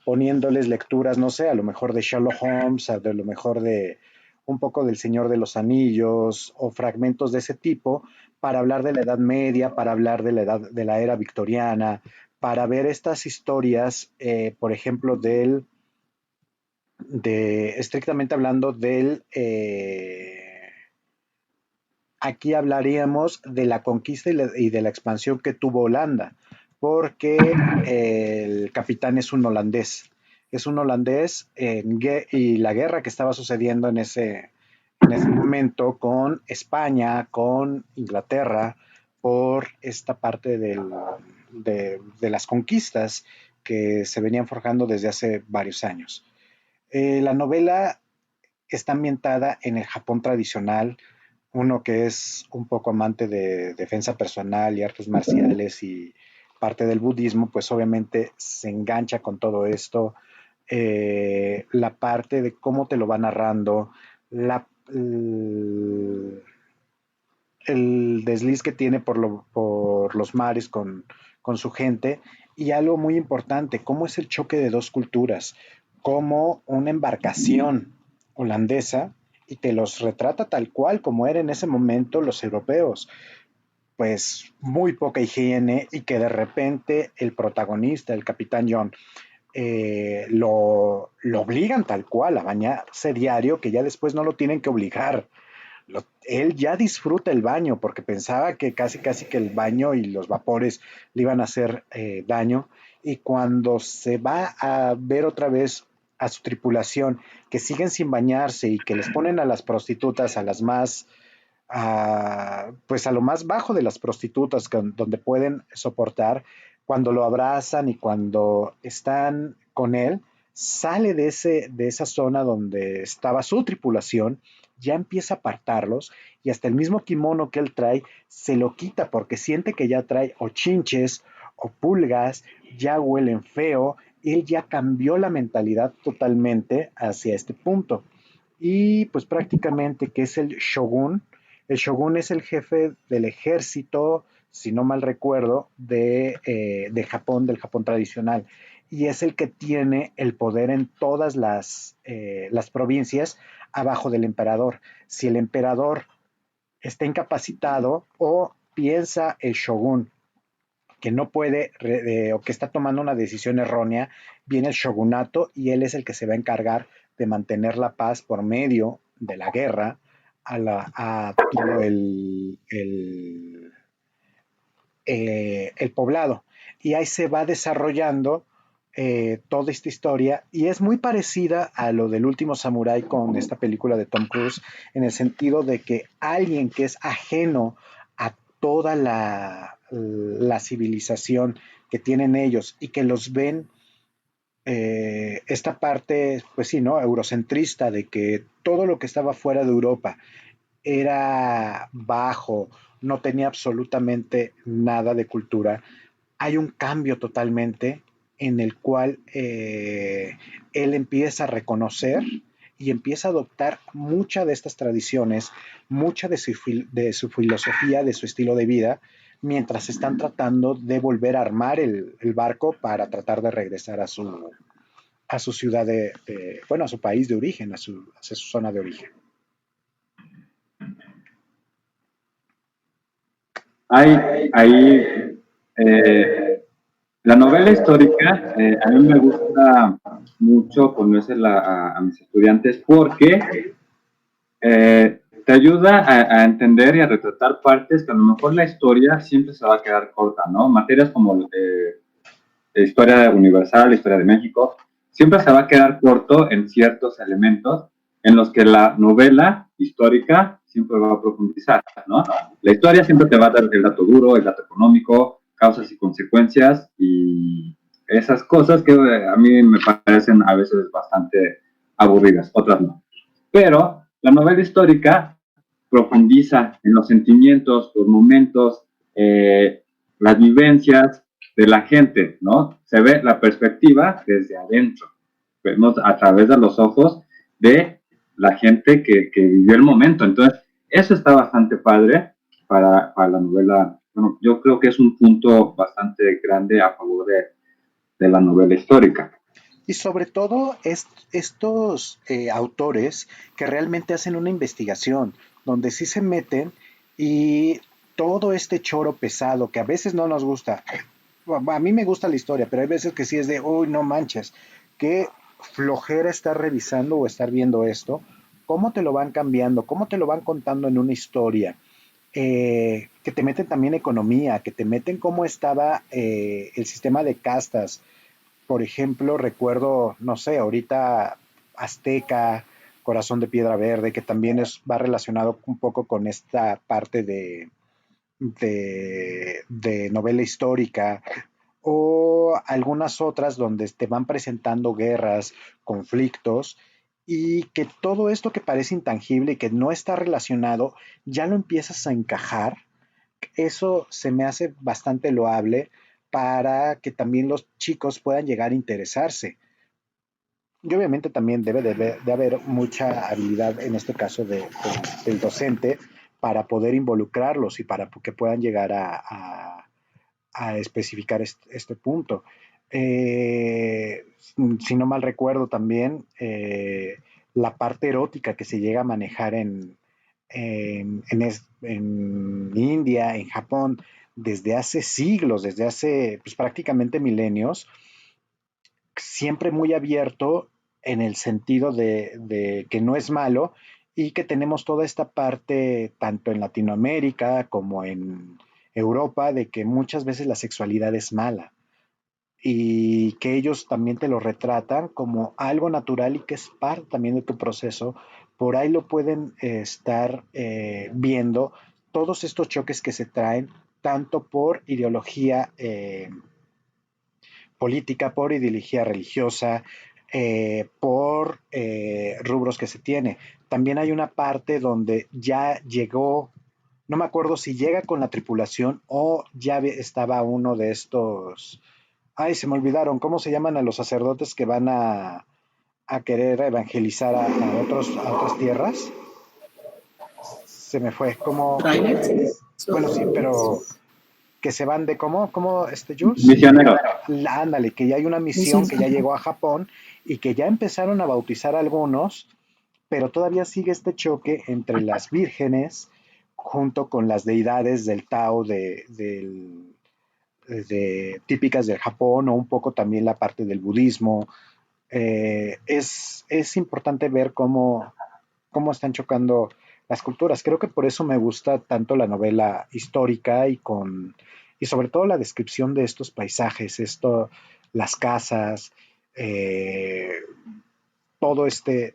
poniéndoles lecturas, no sé, a lo mejor de Sherlock Holmes, a lo mejor de un poco del Señor de los Anillos o fragmentos de ese tipo para hablar de la Edad Media, para hablar de la edad de la era victoriana, para ver estas historias, por ejemplo, estrictamente hablando aquí hablaríamos de la conquista y de la expansión que tuvo Holanda, porque el capitán es un holandés y la guerra que estaba sucediendo en ese momento con España, con Inglaterra, por esta parte de las conquistas que se venían forjando desde hace varios años. La novela está ambientada en el Japón tradicional, uno que es un poco amante de defensa personal y artes marciales y parte del budismo, pues obviamente se engancha con todo esto. La parte de cómo te lo va narrando, la, el desliz que tiene por los mares con su gente y algo muy importante, cómo es el choque de dos culturas, cómo una embarcación holandesa y te los retrata tal cual como eran en ese momento los europeos, pues muy poca higiene y que de repente el protagonista, el capitán John, lo obligan tal cual a bañarse diario, que ya después no lo tienen que obligar, él ya disfruta el baño porque pensaba que casi que el baño y los vapores le iban a hacer daño y cuando se va a ver otra vez a su tripulación que siguen sin bañarse y que les ponen a las prostitutas a las más pues a lo más bajo de las prostitutas donde pueden soportar, cuando lo abrazan y cuando están con él, sale de esa zona donde estaba su tripulación, ya empieza a apartarlos y hasta el mismo kimono que él trae se lo quita porque siente que ya trae o chinches o pulgas, ya huelen feo, él ya cambió la mentalidad totalmente hacia este punto. Y pues prácticamente que es el shogun es el jefe del ejército, si no mal recuerdo, Japón, del Japón tradicional. Y es el que tiene el poder en todas las provincias abajo del emperador. Si el emperador está incapacitado o piensa el shogun que no puede o que está tomando una decisión errónea, viene el shogunato y él es el que se va a encargar de mantener la paz por medio de la guerra a todo el poblado. Y ahí se va desarrollando toda esta historia y es muy parecida a lo del último samurái con esta película de Tom Cruise en el sentido de que alguien que es ajeno a toda la civilización que tienen ellos y que los ven esta parte, pues sí, ¿no? Eurocentrista de que todo lo que estaba fuera de Europa era bajo, no tenía absolutamente nada de cultura, hay un cambio totalmente en el cual él empieza a reconocer y empieza a adoptar muchas de estas tradiciones, mucha de su filosofía, de su estilo de vida, mientras están tratando de volver a armar el barco para tratar de regresar a su ciudad bueno, a su país de origen, a su zona de origen. Hay la novela histórica, a mí me gusta mucho ponérsela a mis estudiantes porque te ayuda a entender y a retratar partes que a lo mejor la historia siempre se va a quedar corta, ¿no? Materias como historia universal, historia de México, siempre se va a quedar corto en ciertos elementos en los que la novela histórica siempre va a profundizar, ¿no? La historia siempre te va a dar el dato duro, el dato económico, causas y consecuencias y esas cosas que a mí me parecen a veces bastante aburridas, otras no. Pero la novela histórica profundiza en los sentimientos, los momentos, las vivencias de la gente, ¿no? Se ve la perspectiva desde adentro. Vemos a través de los ojos de la gente que vivió el momento. Entonces, eso está bastante padre para la novela bueno, yo creo que es un punto bastante grande a favor de la novela histórica. Y sobre todo estos autores que realmente hacen una investigación, donde sí se meten y todo este choro pesado que a veces no nos gusta. A mí me gusta la historia, pero hay veces que sí es de, uy, no manches, qué flojera estar revisando o estar viendo esto, cómo te lo van cambiando, cómo te lo van contando en una historia, que te meten también economía, que te meten cómo estaba el sistema de castas. Por ejemplo, recuerdo, no sé, ahorita Azteca, Corazón de Piedra Verde, que también va relacionado un poco con esta parte de novela histórica, o algunas otras donde te van presentando guerras, conflictos, y que todo esto que parece intangible y que no está relacionado, ya lo empiezas a encajar. Eso se me hace bastante loable para que también los chicos puedan llegar a interesarse. Y obviamente también debe de haber mucha habilidad en este caso del docente para poder involucrarlos y para que puedan llegar a especificar este punto. Si no mal recuerdo también, la parte erótica que se llega a manejar en India, en Japón, desde hace siglos, desde hace pues, prácticamente milenios, siempre muy abierto en el sentido de que no es malo y que tenemos toda esta parte, tanto en Latinoamérica como en Europa, de que muchas veces la sexualidad es mala y que ellos también te lo retratan como algo natural y que es parte también de tu proceso. Por ahí lo pueden estar viendo todos estos choques que se traen, tanto por ideología política, por ideología religiosa, por rubros que se tiene. También hay una parte donde ya llegó, no me acuerdo si llega con la tripulación o ya estaba uno de estos, ay, se me olvidaron, ¿cómo se llaman a los sacerdotes que van a querer evangelizar a otras tierras? Se me fue, como, ¿Trailers? bueno, sí, pero que se van de cómo, Jules, Misionero. ándale, que ya hay una misión que ya llegó a Japón y que ya empezaron a bautizar a algunos, pero todavía sigue este choque entre las vírgenes junto con las deidades del Tao típicas del Japón o un poco también la parte del budismo. Es importante ver cómo están chocando las culturas. Creo que por eso me gusta tanto la novela histórica y sobre todo la descripción de estos paisajes, las casas, eh, todo este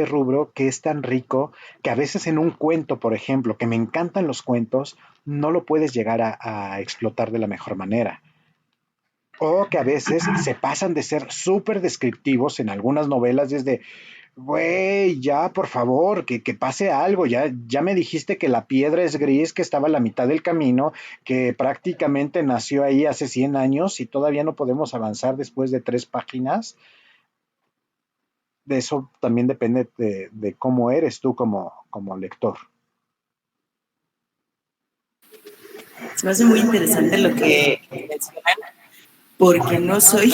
rubro que es tan rico que a veces en un cuento, por ejemplo, que me encantan los cuentos, no lo puedes llegar a explotar de la mejor manera. O que a veces se pasan de ser súper descriptivos en algunas novelas desde, güey, ya, por favor, que pase algo. Ya me dijiste que la piedra es gris, que estaba a la mitad del camino, que prácticamente nació ahí hace 100 años y todavía no podemos avanzar después de 3 páginas. De eso también depende de cómo eres tú como lector. Se me hace muy interesante lo que mencionan, porque no soy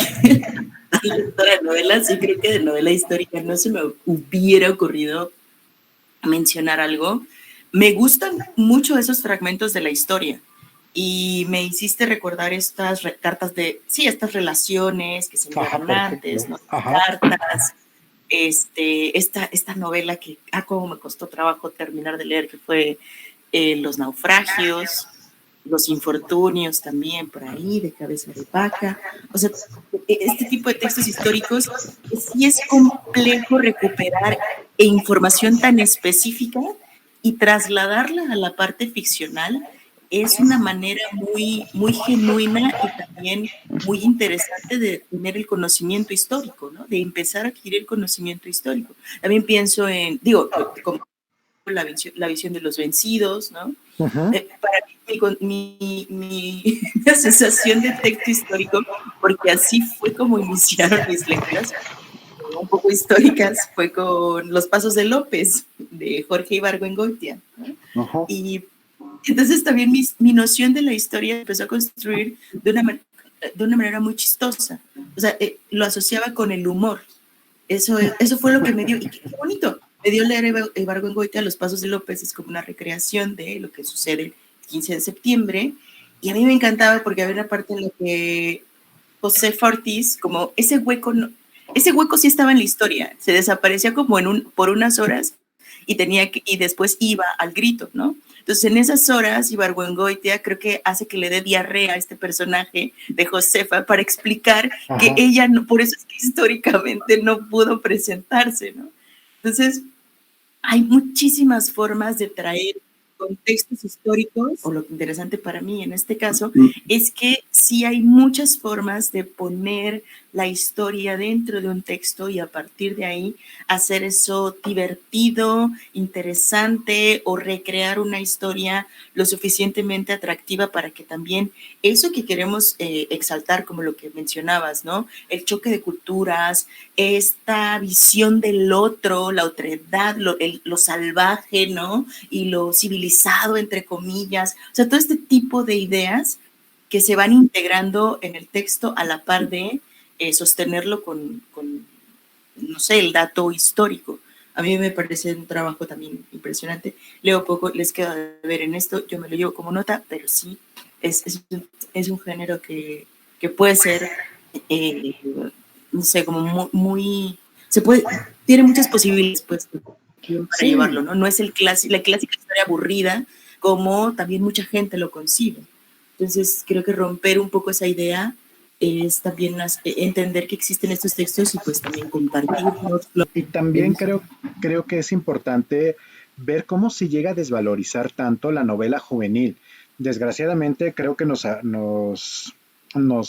lectora de novelas y creo que de novela histórica no se me hubiera ocurrido mencionar algo. Me gustan mucho esos fragmentos de la historia y me hiciste recordar estas cartas estas relaciones que se enviaban antes, ¿no? Cartas, esta novela que, cómo me costó trabajo terminar de leer, que fue Los naufragios, Los infortunios también por ahí, de Cabeza de Vaca. O sea, este tipo de textos históricos sí es complejo recuperar información tan específica y trasladarla a la parte ficcional es una manera muy, muy genuina y también muy interesante de tener el conocimiento histórico, ¿no? De empezar a adquirir el conocimiento histórico. También pienso como la visión de los vencidos, ¿no? Para mi sensación de texto histórico, porque así fue como iniciaron mis lecturas, un poco históricas, fue con Los Pasos de López, de Jorge Ibargüengoitia, ¿no? Y Entonces también mi noción de la historia empezó a construir de una manera muy chistosa. O sea, lo asociaba con el humor. Eso fue lo que me dio, y qué bonito, me dio leer Ibargüengoitia, Los Pasos de López, es como una recreación de lo que sucede el 15 de septiembre, y a mí me encantaba porque había una parte en la que Josefa Ortiz, como ese hueco sí estaba en la historia, se desaparecía como por unas horas y después iba al grito, ¿no? Entonces, en esas horas, Ibargüengoitia creo que hace que le dé diarrea a este personaje de Josefa para explicar que ella, no, por eso es que históricamente no pudo presentarse, ¿no? Entonces, hay muchísimas formas de traer contextos históricos, o lo interesante para mí en este caso, es que sí hay muchas formas de poner la historia dentro de un texto y a partir de ahí hacer eso divertido, interesante o recrear una historia lo suficientemente atractiva para que también eso que queremos exaltar, como lo que mencionabas, ¿no? El choque de culturas, esta visión del otro, la otredad, lo salvaje, ¿no? Y lo civilizado, entre comillas. O sea, todo este tipo de ideas que se van integrando en el texto a la par de sostenerlo con, no sé, el dato histórico. A mí me parece un trabajo también impresionante. Leo poco, les queda de ver en esto, yo me lo llevo como nota, pero sí, es un género que puede ser, no sé, como muy tiene muchas posibilidades, pues, para llevarlo, ¿no? No es la clásica historia aburrida, como también mucha gente lo concibe. Entonces, creo que romper un poco esa idea es también entender que existen estos textos y pues también compartirlos. Y también creo que es importante ver cómo se llega a desvalorizar tanto la novela juvenil. Desgraciadamente creo que nos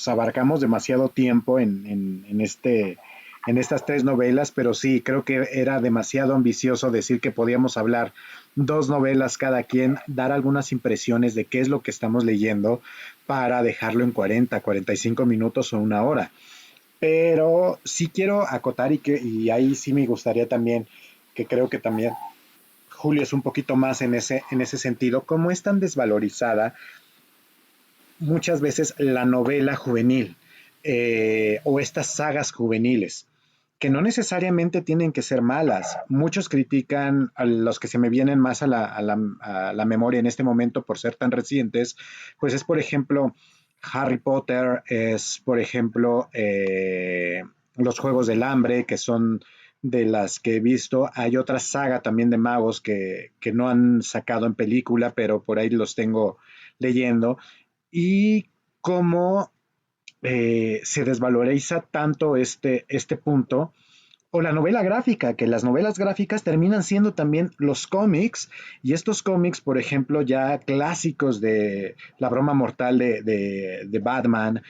abarcamos demasiado tiempo en estas tres novelas, pero sí, creo que era demasiado ambicioso decir que podíamos hablar 2 novelas cada quien, dar algunas impresiones de qué es lo que estamos leyendo para dejarlo en 40, 45 minutos o 1 hora. Pero sí quiero acotar y ahí sí me gustaría también, que creo que también Julio es un poquito más en ese sentido, cómo es tan desvalorizada muchas veces la novela juvenil o estas sagas juveniles, que no necesariamente tienen que ser malas. Muchos critican, a los que se me vienen más a la memoria en este momento por ser tan recientes, pues es por ejemplo Harry Potter, es por ejemplo los Juegos del Hambre, que son de las que he visto. Hay otra saga también de magos que no han sacado en película, pero por ahí los tengo leyendo. Y cómo se desvaloriza tanto este punto, o la novela gráfica, que las novelas gráficas terminan siendo también los cómics, y estos cómics, por ejemplo, ya clásicos de La Broma Mortal de Batman,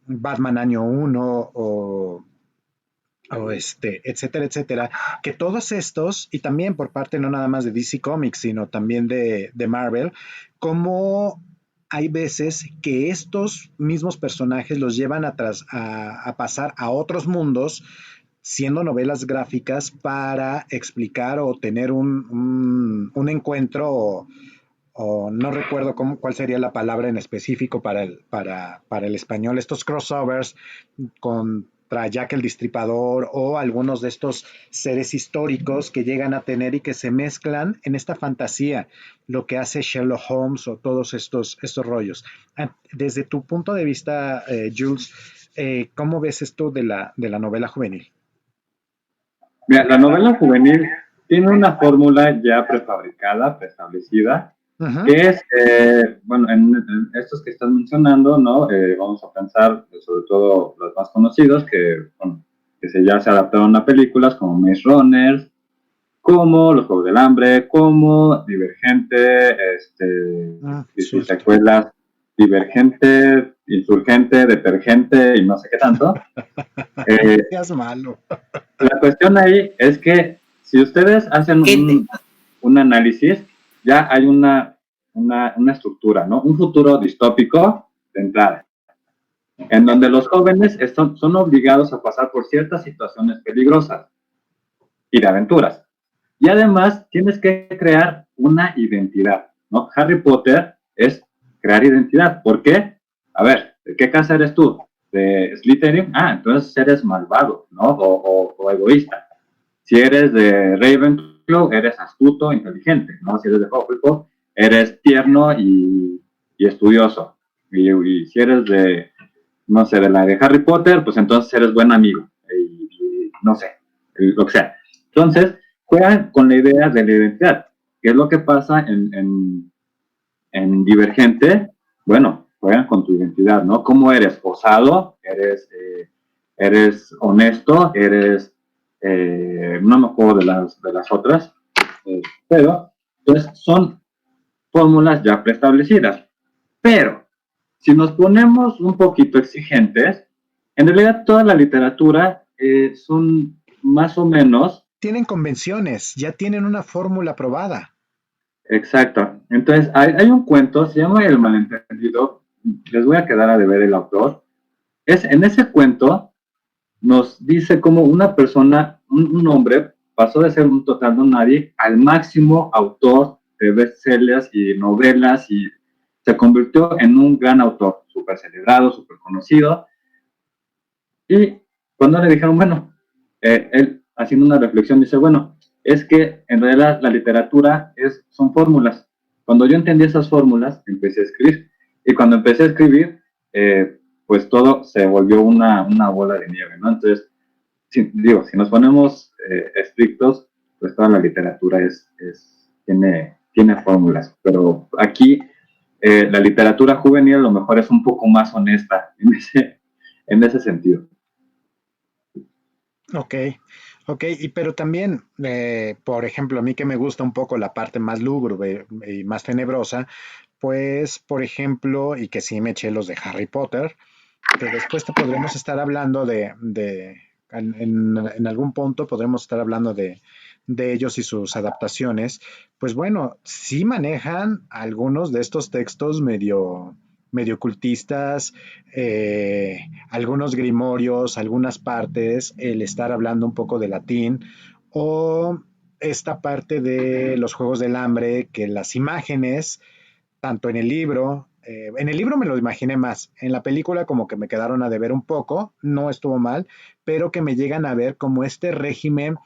Batman Año 1 etcétera, etcétera, que todos estos, y también por parte no nada más de DC Comics, sino también de Marvel, como hay veces que estos mismos personajes los llevan a pasar a otros mundos, siendo novelas gráficas, para explicar o tener un encuentro o no recuerdo cuál sería la palabra en específico para el español, estos crossovers contra Jack el Destripador o algunos de estos seres históricos que llegan a tener y que se mezclan en esta fantasía, lo que hace Sherlock Holmes o todos estos rollos. Desde tu punto de vista, Jules, ¿cómo ves esto de la novela juvenil? Mira, la novela juvenil tiene una fórmula ya prefabricada, preestablecida, que es, bueno, en estos que estás mencionando, ¿no? Vamos a pensar sobre todo los más conocidos, bueno, ya se adaptaron a películas como Maze Runner, como Los Juegos del Hambre, como Divergente, y sus secuelas, Divergente, Insurgente, Detergente y no sé qué tanto. Es malo. La cuestión ahí es que si ustedes hacen un análisis, ya hay una estructura, ¿no? Un futuro distópico de entrada, en donde los jóvenes son obligados a pasar por ciertas situaciones peligrosas y de aventuras. Y además tienes que crear una identidad. ¿no? Harry Potter es crear identidad. ¿Por qué? A ver, ¿de qué casa eres tú? ¿De Slytherin? Ah, entonces eres malvado, ¿no? O egoísta. Si eres de Ravenclaw, eres astuto, inteligente, ¿no? Si eres de Hufflepuff, eres tierno y estudioso. Y si eres de, no sé, de la de Harry Potter, pues entonces eres buen amigo. Y no sé, lo que sea. Entonces, juegan con la idea de la identidad. ¿Qué es lo que pasa en Divergente? Bueno, juegan con tu identidad, ¿no? ¿Cómo eres? ¿Osado? ¿Eres honesto? No me acuerdo de las otras, pero entonces son fórmulas ya preestablecidas. Pero si nos ponemos un poquito exigentes, en realidad toda la literatura son más o menos. Tienen convenciones, ya tienen una fórmula probada. Exacto. Entonces, hay un cuento, se llama El malentendido. Les voy a quedar a deber el autor. En ese cuento nos dice cómo una persona, un hombre, pasó de ser un total don nadie al máximo autor de bestsellers y novelas y se convirtió en un gran autor, súper celebrado, súper conocido. Y cuando le dijeron, bueno, él haciendo una reflexión dice, bueno, es que en realidad la literatura son fórmulas. Cuando yo entendí esas fórmulas, empecé a escribir. Y cuando empecé a escribir, pues todo se volvió una bola de nieve, ¿no? Entonces, si nos ponemos estrictos, pues toda la literatura tiene fórmulas. Pero aquí la literatura juvenil a lo mejor es un poco más honesta en ese sentido. Ok, pero también, por ejemplo, a mí que me gusta un poco la parte más lúgubre y más tenebrosa, pues, por ejemplo, y que sí me eché los de Harry Potter, que después te podremos estar hablando en algún punto podremos estar hablando de ellos y sus adaptaciones, pues bueno, sí manejan algunos de estos textos medio ocultistas, algunos grimorios, algunas partes, el estar hablando un poco de latín o esta parte de los Juegos del Hambre, que las imágenes, tanto en el libro me lo imaginé más, en la película como que me quedaron a deber un poco, no estuvo mal, pero que me llegan a ver como este régimen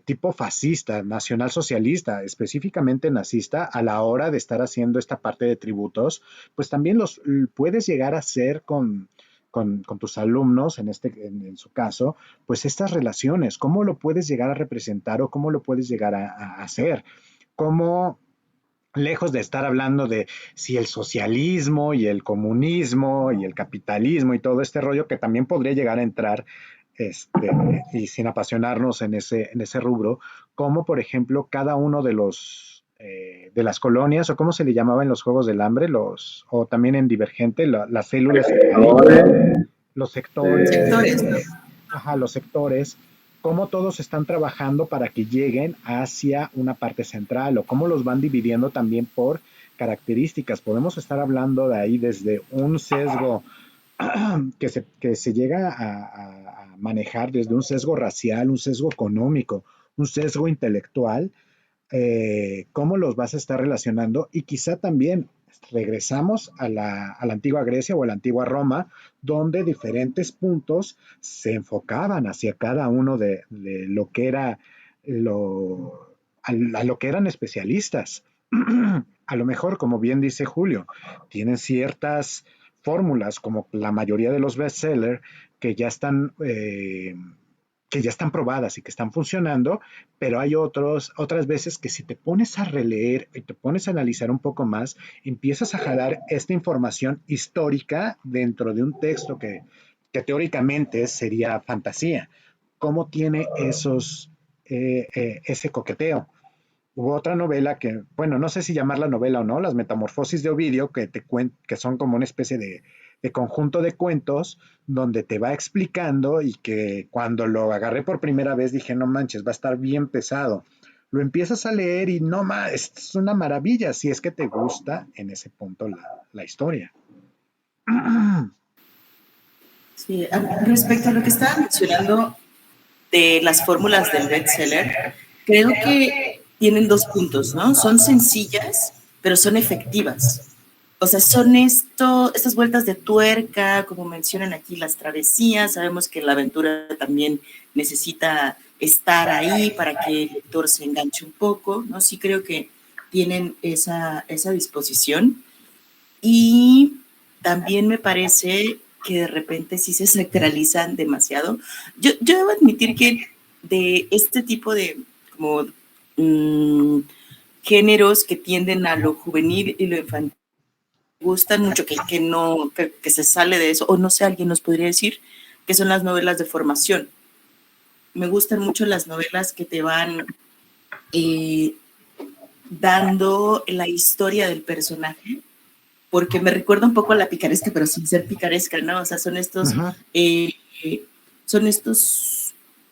tipo fascista, nacionalsocialista, específicamente nazista, a la hora de estar haciendo esta parte de tributos, pues también los puedes llegar a hacer con tus alumnos, en su caso, pues estas relaciones, cómo lo puedes llegar a representar o cómo lo puedes llegar a hacer, cómo lejos de estar hablando de si el socialismo y el comunismo y el capitalismo y todo este rollo que también podría llegar a entrar y sin apasionarnos en ese rubro, como por ejemplo cada uno de las colonias, o cómo se le llamaba en los Juegos del Hambre, o también en Divergente, las células que hay, los sectores, Sectores, ¿no? ajá, los sectores, cómo todos están trabajando para que lleguen hacia una parte central o cómo los van dividiendo también por características. Podemos estar hablando de ahí desde un sesgo que se llega a manejar desde un sesgo racial, un sesgo económico, un sesgo intelectual, cómo los vas a estar relacionando y quizá también regresamos a la antigua Grecia o a la antigua Roma, donde diferentes puntos se enfocaban hacia cada uno de lo que era a lo que eran especialistas. A lo mejor, como bien dice Julio, tienen ciertas fórmulas, como la mayoría de los bestsellers, que ya están probadas y que están funcionando, pero hay otras veces que si te pones a releer y te pones a analizar un poco más, empiezas a jalar esta información histórica dentro de un texto que teóricamente sería fantasía. ¿Cómo tiene ese coqueteo? Hubo otra novela que, bueno, no sé si llamarla novela o no, Las Metamorfosis de Ovidio, que son como una especie de conjunto de cuentos donde te va explicando y que cuando lo agarré por primera vez dije, no manches, va a estar bien pesado. Lo empiezas a leer y no más, es una maravilla si es que te gusta en ese punto la historia. Sí, respecto a lo que estaba mencionando de las fórmulas del bestseller, creo que tienen dos puntos, ¿no? Son sencillas, pero son efectivas. O sea, son estas vueltas de tuerca, como mencionan aquí, las travesías. Sabemos que la aventura también necesita estar ahí para que el lector se enganche un poco, ¿no? Sí creo que tienen esa disposición. Y también me parece que de repente sí se sacralizan demasiado. Yo debo admitir que de este tipo de como géneros que tienden a lo juvenil y lo infantil, gustan mucho, que se sale de eso, o no sé, alguien nos podría decir, que son las novelas de formación. Me gustan mucho las novelas que te van dando la historia del personaje, porque me recuerda un poco a la picaresca, pero sin ser picaresca, ¿no? O sea, son estos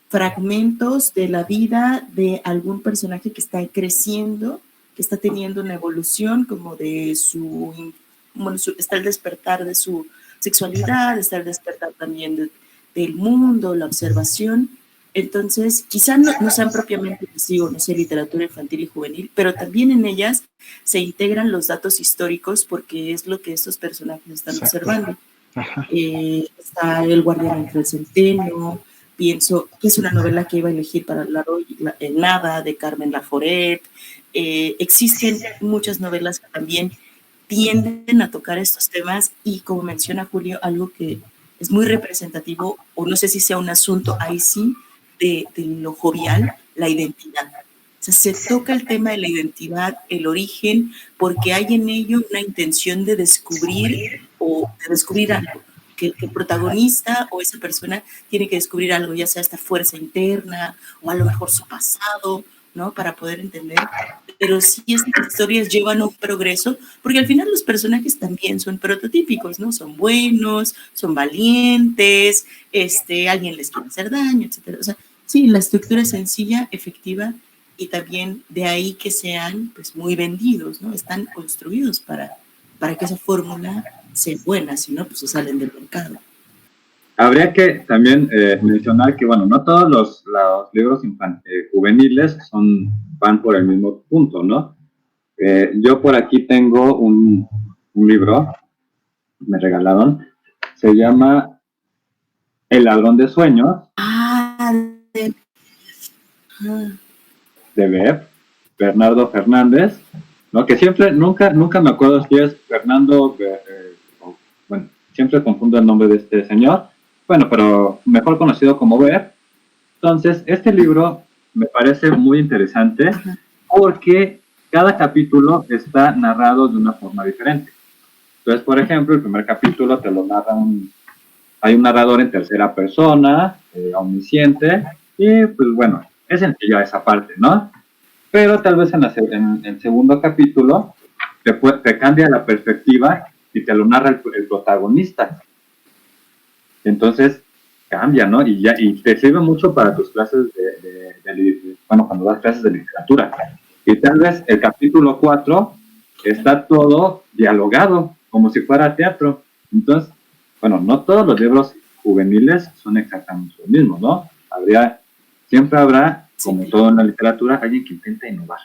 fragmentos de la vida de algún personaje que está creciendo, que está teniendo una evolución como de está el despertar de su sexualidad, está el despertar también del mundo, la observación. Entonces, quizá no sean propiamente, no sé, literatura infantil y juvenil, pero también en ellas se integran los datos históricos porque es lo que estos personajes están observando. Está El guardián entre el centeno, pienso que es una novela que iba a elegir para Nada, de Carmen Laforet. Existen muchas novelas que también tienden a tocar estos temas y, como menciona Julio, algo que es muy representativo, o no sé si sea un asunto ahí sí, de lo jovial, la identidad. O sea, se toca el tema de la identidad, el origen, porque hay en ello una intención de descubrir algo, que el protagonista o esa persona tiene que descubrir algo, ya sea esta fuerza interna o a lo mejor su pasado, ¿no? Para poder entender. Pero sí, estas historias llevan un progreso, porque al final los personajes también son prototípicos, ¿no? Son buenos, son valientes, alguien les quiere hacer daño, etcétera. O sea, sí, la estructura es sencilla, efectiva, y también de ahí que sean pues muy vendidos, ¿no? Están construidos para que esa fórmula sea buena, si no, pues se salen del mercado. Habría que también mencionar que, bueno, no todos los libros juveniles van por el mismo punto, ¿no? Yo por aquí tengo un libro, me regalaron, se llama El ladrón de sueños. De Bernardo Fernández, ¿no? Que nunca me acuerdo si es Fernando, bueno, siempre confundo el nombre de este señor, bueno, pero mejor conocido como Ver. Entonces, este libro me parece muy interesante porque cada capítulo está narrado de una forma diferente. Entonces, por ejemplo, el primer capítulo te lo narra hay un narrador en tercera persona, omnisciente, y pues bueno, es sencillo esa parte, ¿no? Pero tal vez en el segundo capítulo te cambia la perspectiva y te lo narra el protagonista. Entonces cambia, ¿no? Y te sirve mucho para tus clases cuando das clases de literatura. Y tal vez el capítulo 4 está todo dialogado, como si fuera teatro. Entonces, bueno, no todos los libros juveniles son exactamente lo mismo, ¿no? Siempre habrá, como todo en la literatura, alguien que intenta innovar.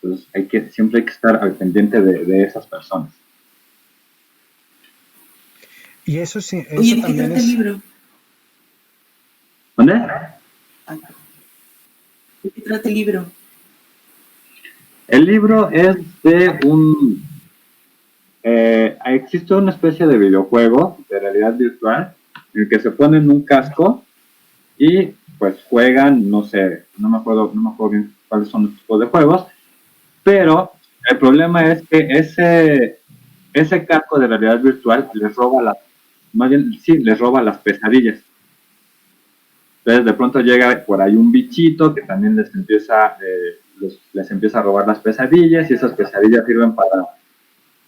Entonces, siempre hay que estar al pendiente de esas personas. Y eso sí, Oye, ¿de qué trata el libro? ¿Dónde? ¿De qué trata el libro? El libro es de existe una especie de videojuego de realidad virtual en el que se ponen un casco y pues juegan, no me acuerdo bien cuáles son los tipos de juegos, pero el problema es que ese casco de realidad virtual les roba las pesadillas. Entonces de pronto llega por ahí un bichito que también les empieza a robar las pesadillas, y esas pesadillas sirven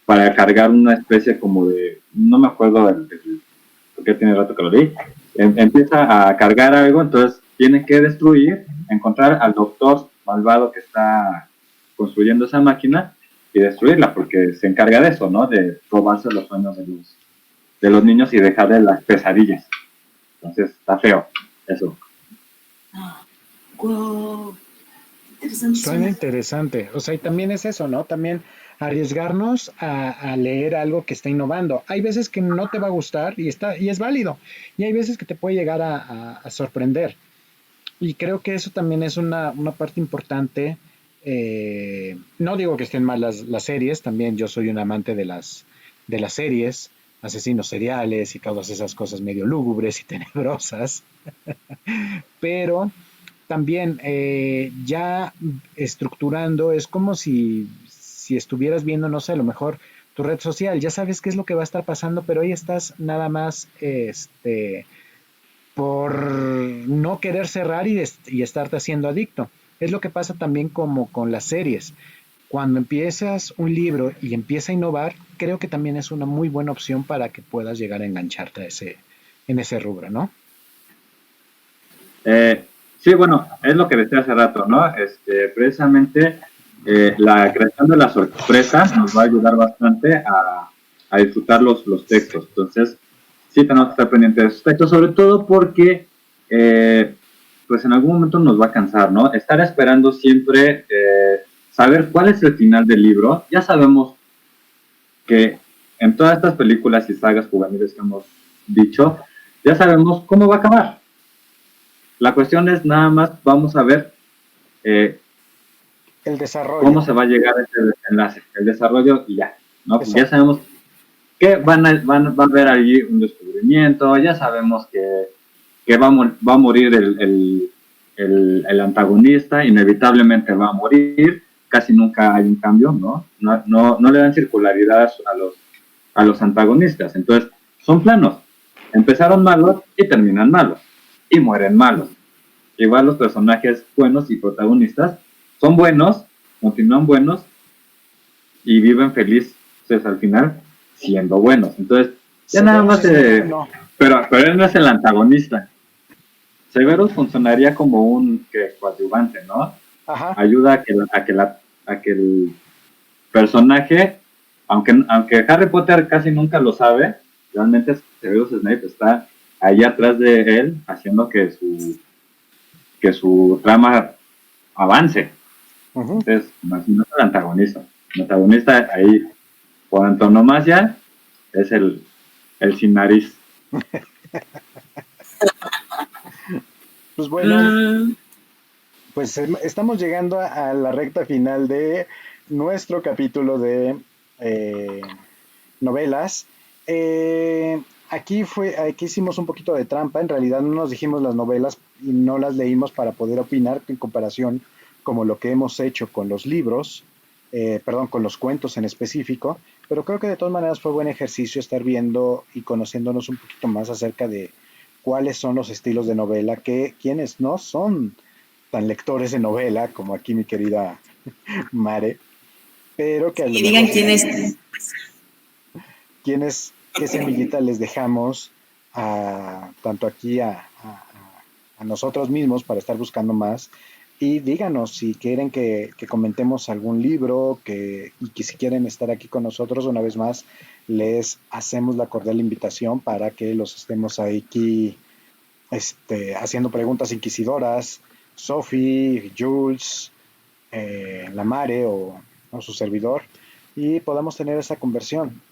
para cargar una especie como de, no me acuerdo porque tiene rato que lo leí, empieza a cargar algo, entonces tienen que encontrar al doctor malvado que está construyendo esa máquina y destruirla, porque se encarga de eso, ¿no? De robarse los sueños de los niños y dejarles las pesadillas. Entonces está feo eso. Wow. Suena interesante. O sea, y también es eso, ¿no? También arriesgarnos a leer algo que está innovando. Hay veces que no te va a gustar y es válido, y hay veces que te puede llegar a sorprender. Y creo que eso también es una parte importante. No digo que estén mal las series, también yo soy un amante de las series, asesinos seriales y todas esas cosas medio lúgubres y tenebrosas, pero también ya estructurando es como si estuvieras viendo, no sé, a lo mejor tu red social, ya sabes qué es lo que va a estar pasando, pero ahí estás nada más por no querer cerrar y estarte haciendo adicto. Es lo que pasa también como con las series. Cuando empiezas un libro y empieza a innovar, creo que también es una muy buena opción para que puedas llegar a engancharte en ese rubro, ¿no? Sí, bueno, es lo que decía hace rato, ¿no? Precisamente la creación de la sorpresa nos va a ayudar bastante a disfrutar los textos. Entonces, sí tenemos que estar pendientes de esos textos, sobre todo porque, pues en algún momento nos va a cansar, ¿no? Estar esperando siempre saber cuál es el final del libro. Ya sabemos que en todas estas películas y sagas juveniles que hemos dicho, ya sabemos cómo va a acabar. La cuestión es nada más, vamos a ver El desarrollo. cómo se va a llegar a ese desenlace, el desarrollo y ya, ¿no? Pues ya sabemos que va a haber allí un descubrimiento, ya sabemos que va a morir el antagonista, inevitablemente va a morir, casi nunca hay un cambio, ¿no? No le dan circularidad a los antagonistas, entonces son planos, empezaron malos y terminan malos, y mueren malos. Igual los personajes buenos y protagonistas son buenos, continúan buenos y viven felices al final siendo buenos. Entonces, ya nada más no. pero él no es el antagonista. Severus funcionaría como un coadyuvante, ¿no? Ajá. Ayuda a que el personaje, aunque Harry Potter casi nunca lo sabe, realmente Severus Snape está ahí atrás de él haciendo que su trama avance. Uh-huh. Entonces, no es el antagonista. El antagonista ahí, por antonomasia, es el sin nariz. Pues bueno, pues estamos llegando a la recta final de nuestro capítulo de novelas. Aquí hicimos un poquito de trampa, en realidad no nos dijimos las novelas y no las leímos para poder opinar en comparación como lo que hemos hecho con los libros, con los cuentos en específico, pero creo que de todas maneras fue buen ejercicio estar viendo y conociéndonos un poquito más acerca de cuáles son los estilos de novela, que quienes no son tan lectores de novela, como aquí mi querida Mare, pero que a lo mejor digan quién es. qué semillita les dejamos tanto aquí a nosotros mismos para estar buscando más. Y díganos si quieren que comentemos algún libro, y que si quieren estar aquí con nosotros una vez más, les hacemos la cordial invitación para que los estemos aquí haciendo preguntas inquisidoras, Sophie, Jules, la Mare o su servidor, y podamos tener esta conversión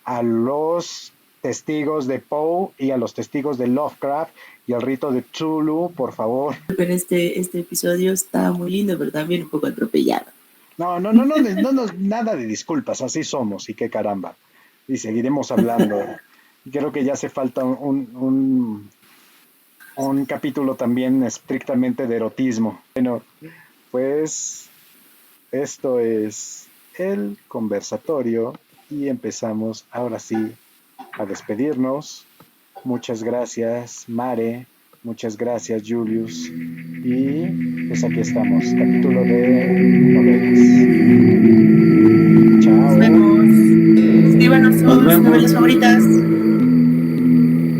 a los testigos de Poe y a los testigos de Lovecraft y al rito de Cthulhu, por favor. Pero este episodio está muy lindo, pero también un poco atropellado. No, nada de disculpas, así somos y qué caramba. Y seguiremos hablando. Creo que ya hace falta un capítulo también estrictamente de erotismo. Bueno, pues esto es el conversatorio y empezamos ahora sí a despedirnos. Muchas gracias, Mare. Muchas gracias, Julius. Y pues aquí estamos, capítulo de novelas. Chao. Nos vemos. Escríbanos sus novelas favoritas.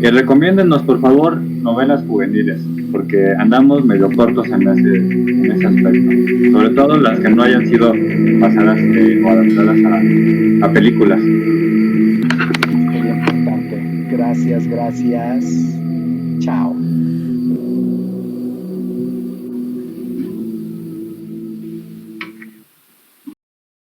Y recomiéndenos, por favor, novelas juveniles, porque andamos medio cortos en ese aspecto. Sobre todo las que no hayan sido pasadas o adaptadas a películas. Muy importante. Gracias. Chao.